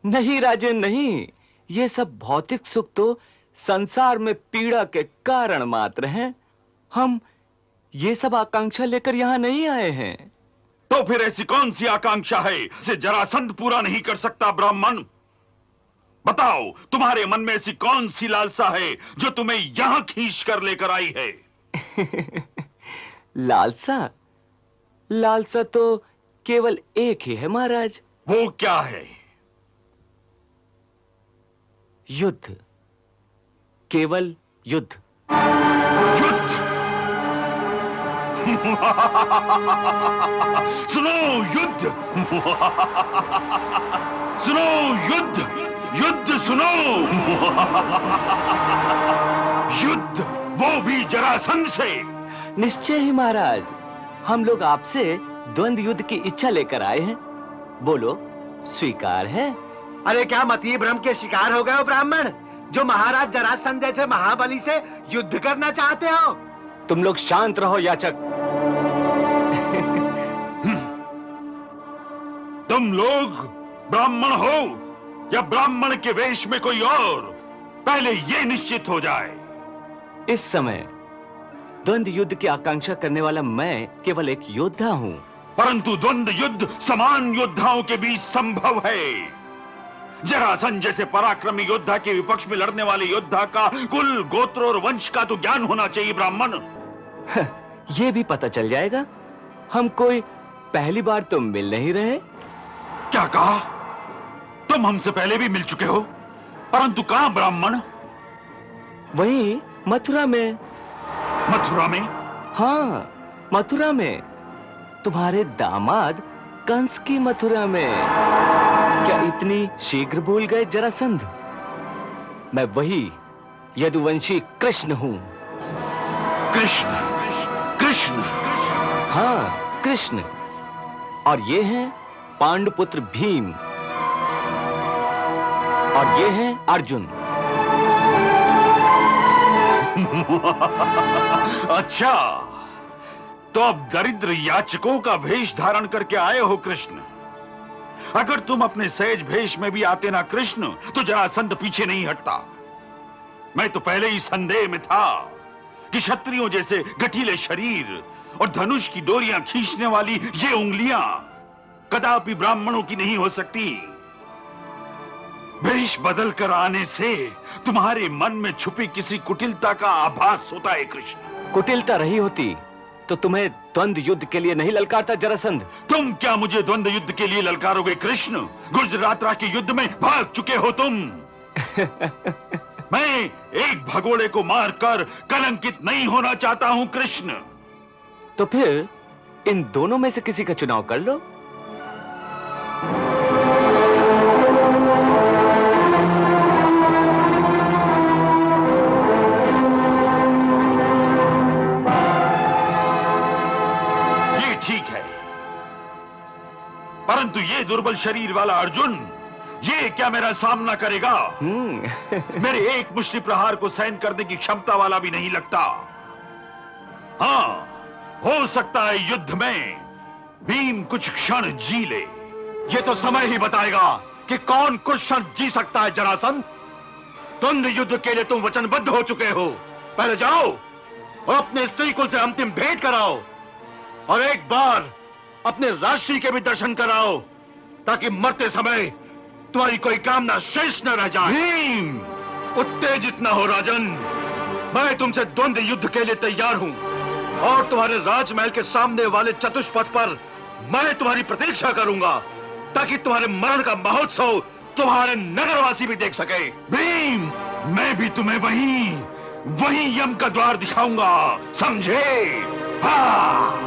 नहीं राजन नहीं, ये सब भौतिक सुख तो संसार में पीड़ा के कारण मात्र हैं। हम ये सब आकांक्षा लेकर यहां नहीं आए हैं। तो फिर ऐसी कौन सी आकांक्षा है जिसे जरासंध पूरा नहीं कर सकता ब्राह्मण? बताओ, तुम्हारे मन में ऐसी कौन सी लालसा है जो तुम्हें यहां खींच कर लेकर आई है? लालसा? लालसा तो केवल एक ही है महाराज। वो क्या है? युद्ध, केवल युद्ध। सुनो युद्ध, सुनो युद्ध, युद्ध सुनो। युद्ध, वो भी जरासंध से। निश्चय ही महाराज, हम लोग आपसे द्वंद्व युद्ध की इच्छा लेकर आए हैं। बोलो, स्वीकार है? अरे क्या मतीय भ्रम के शिकार हो गए हो ब्राह्मण, जो महाराज जरासंध जैसे महाबली से युद्ध करना चाहते हो? तुम लोग शांत रहो याचक। तुम लोग ब्राह्मण हो या ब्राह्मण के वेश में कोई और, पहले ये निश्चित हो जाए। इस समय द्वंद्व युद्ध की आकांक्षा करने वाला मैं केवल एक योद्धा हूं। परंतु द्वंद्व युद्ध समान योद्धाओं के बीच संभव है। जरासंध जैसे पराक्रमी योद्धा के विपक्ष में लड़ने वाले योद्धा का कुल, गोत्र और वंश का तो ज्ञान होना चाहिए ब्राह्मण। ये भी पता चल जाएगा। हम कोई पहली बार तो मिल नहीं रहे। क्या कहा? तुम हमसे पहले भी मिल चुके हो, परंतु कहां ब्राह्मण? वहीं मथुरा में। मथुरा में? हाँ, मथुरा में। तुम्हारे दामाद कंस की मथुरा में। क्या इतनी शीघ्र भूल गए जरासंध? मैं वही यदुवंशी कृष्ण हूं। कृष्ण, कृष्ण। हाँ, कृष्ण। और ये हैं पांडुपुत्र भीम, और ये हैं अर्जुन। अच्छा, तो अब दरिद्र याचकों का भेष धारण करके आए हो कृष्ण। अगर तुम अपने सहज भेष में भी आते ना कृष्ण, तो जरासंध पीछे नहीं हटता। मैं तो पहले ही संदेह में था कि क्षत्रियों जैसे गठीले शरीर और धनुष की डोरियां खींचने वाली ये उंगलियां कदापि ब्राह्मणों की नहीं हो सकती। भेष बदल कर आने से तुम्हारे मन में छुपी किसी कुटिलता का आभास होता है कृष्ण। कुटिलता रही होती तो तुम्हें द्वंद्व युद्ध के लिए नहीं ललकारता जरासंध। तुम क्या मुझे द्वंद्व युद्ध के लिए ललकारोगे कृष्ण? गुर्जरात्रा के युद्ध में भाग चुके हो तुम। मैं एक भगोड़े को मारकर कलंकित नहीं होना चाहता हूं कृष्ण। तो फिर इन दोनों में से किसी का चुनाव कर लो। ये ठीक है, परंतु ये दुर्बल शरीर वाला अर्जुन, ये क्या मेरा सामना करेगा? मेरे एक मुष्टि प्रहार को सहन करने की क्षमता वाला भी नहीं लगता। हाँ, हो सकता है युद्ध में भीम कुछ क्षण जी ले। ये तो समय ही बताएगा कि कौन कुछ क्षण जी सकता है जरासंध। द्वंद्व युद्ध के लिए तुम वचनबद्ध हो चुके हो। पहले जाओ और अपने स्त्री कुल से अंतिम भेंट कराओ, और एक बार अपने राशि के भी दर्शन कराओ, ताकि मरते समय तुम्हारी कोई कामना शेष न रह जाए। उत्तेजित न हो राजन, मैं तुमसे द्वंद्व युद्ध के लिए तैयार हूं, और तुम्हारे राजमहल के सामने वाले चतुष्पथ पर मैं तुम्हारी प्रतीक्षा करूंगा, ताकि तुम्हारे मरण का महोत्सव तुम्हारे नगरवासी भी देख सके। भीम, मैं भी तुम्हें वहीं यम का द्वार दिखाऊंगा, समझे? हाँ।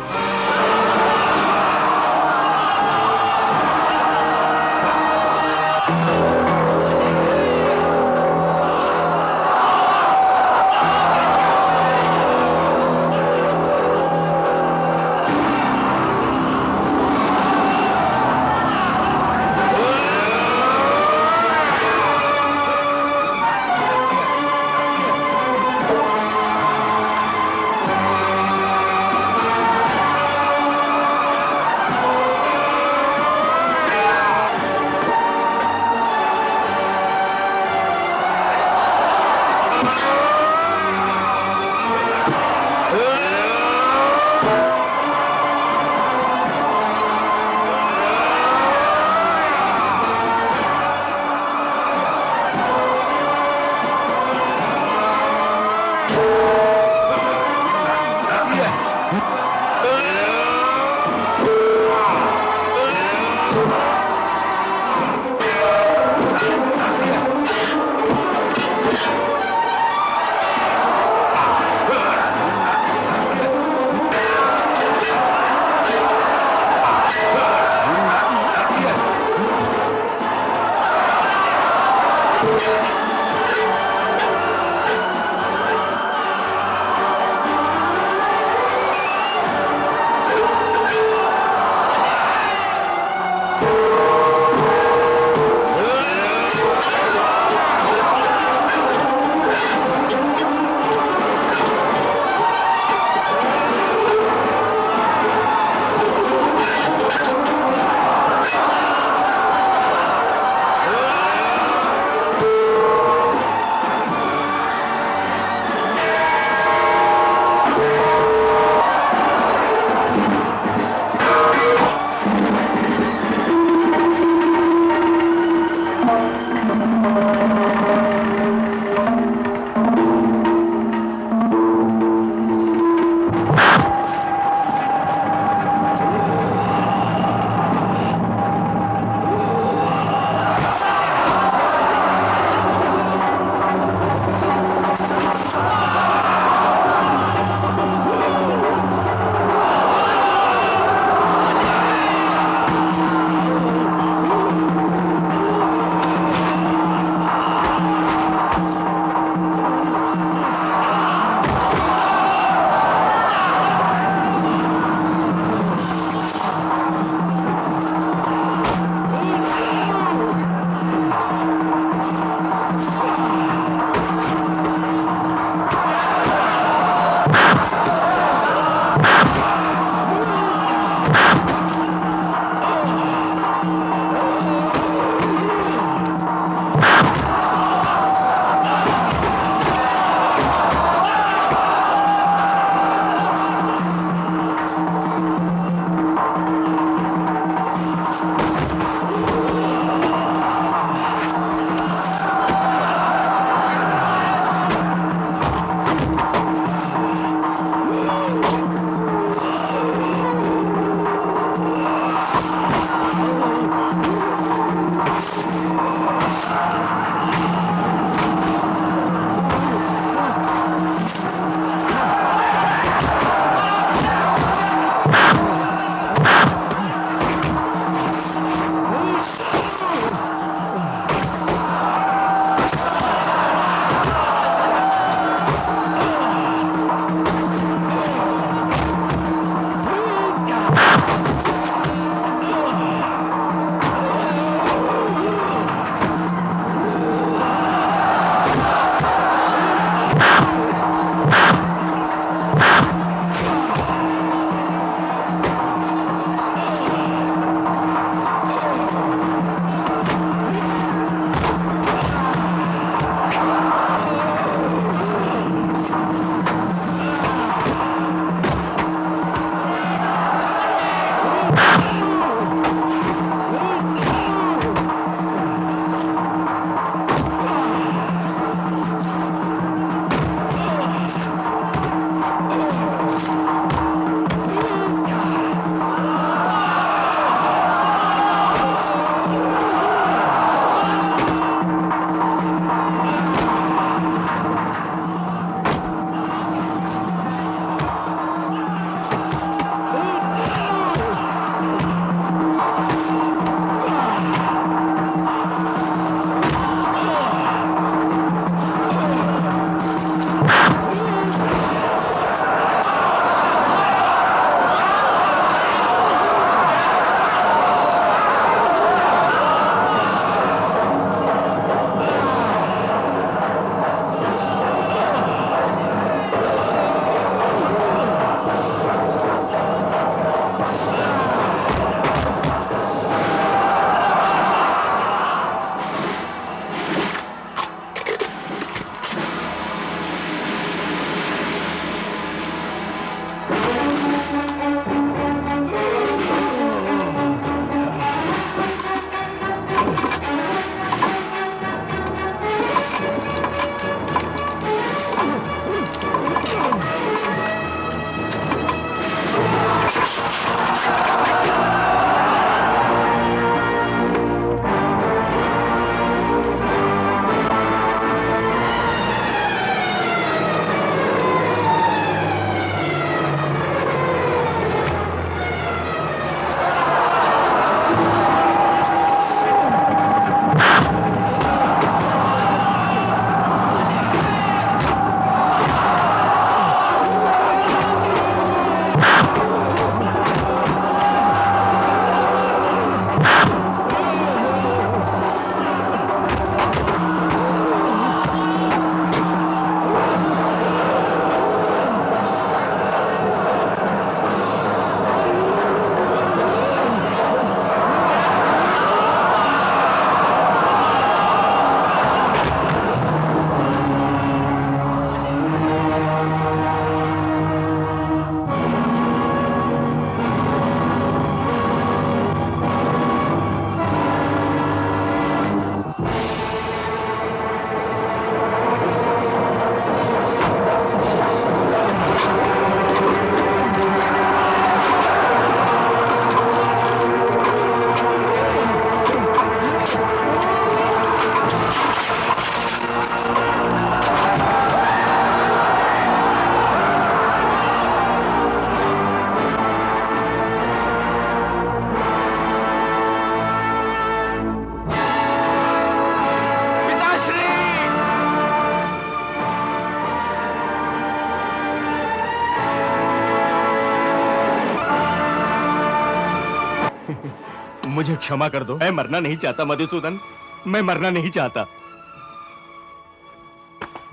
मुझे क्षमा कर दो। मैं मरना नहीं चाहता मधुसूदन, मैं मरना नहीं चाहता।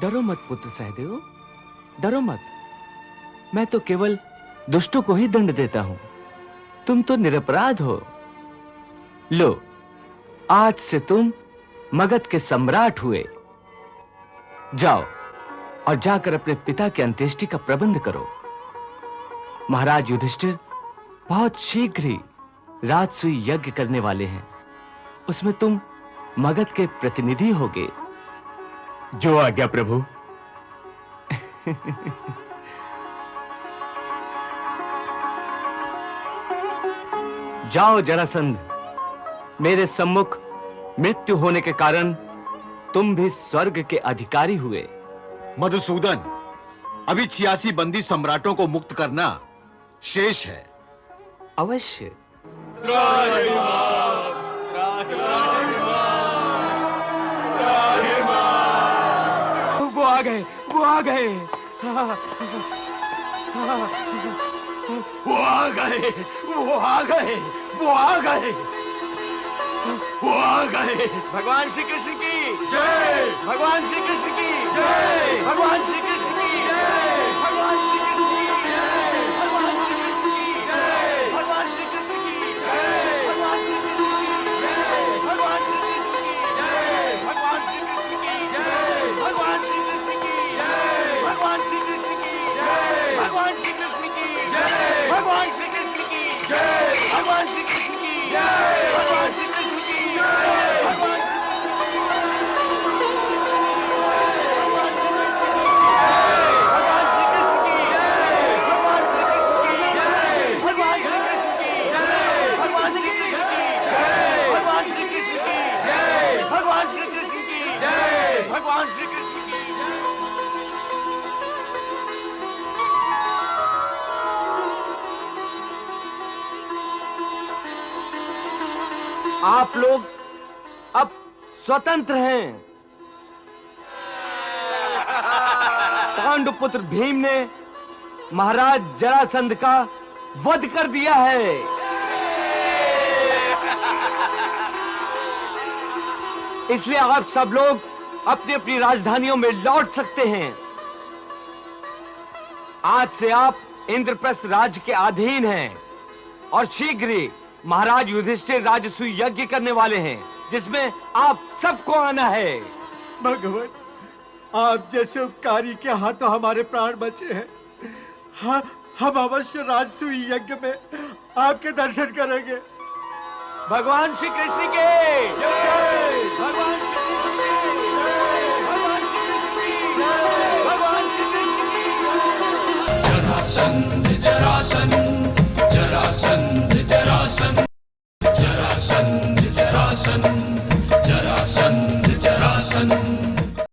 डरो मत पुत्र सहदेव, डरो मत। मैं तो केवल दुष्टों को ही दंड देता हूं, तुम तो निरपराध हो। लो, आज से तुम मगध के सम्राट हुए। जाओ और जाकर अपने पिता के अंत्येष्टि का प्रबंध करो। महाराज युधिष्ठिर बहुत शीघ्र ही राजसूय यज्ञ करने वाले हैं, उसमें तुम मगध के प्रतिनिधि होगे। जो आज्ञा प्रभु। जाओ जरासंध, मेरे सम्मुख मृत्यु होने के कारण तुम भी स्वर्ग के अधिकारी हुए। मधुसूदन, अभी 86 बंदी सम्राटों को मुक्त करना शेष है। अवश्य। वो आ गए, वो आ गए, वो आ गए, वो आ गए, वो आ गए, वो आ गए। भगवान श्री कृष्ण की जय, भगवान श्री कृष्ण की जय, भगवान श्री कृष्ण की जय, भगवान श्री कृष्ण की जय, भगवान श्री कृष्ण की जय, भगवान श्री कृष्ण की जय, भगवान श्री कृष्ण की जय, भगवान श्री कृष्ण की जय, भगवान श्री कृष्ण की जय, भगवान श्री कृष्ण की जय, भगवान श्री कृष्ण की जय, भगवान श्री कृष्ण की जय, भगवान श्री कृष्ण की जय, भगवान श्री कृष्ण की जय, भगवान श्री कृष्ण की जय, भगवान भगवान श्री कृष्ण की आप लोग अब स्वतंत्र हैं। पांडुपुत्र भीम ने महाराज जरासंध का वध कर दिया है। इसलिए आप सब लोग अपनी अपनी राजधानियों में लौट सकते हैं। आज से आप इंद्रप्रस्थ राज्य के अधीन हैं और शीघ्र ही महाराज युधिष्ठिर राजसूय यज्ञ करने वाले हैं, जिसमें आप सबको आना है। भगवान, आप जैसे उपकारी के हाथों हमारे प्राण बचे हैं। हम अवश्य राजसूय यज्ञ में आपके दर्शन करेंगे। भगवान श्री कृष्ण के जय, भगवान श्री कृष्ण के जय, भगवान श्री कृष्ण की जय, भगवान श्री कृष्ण की जय। जरासंध जरासंध जरासंध जरासंध जरासंध जरासंध जरासंध जरासंध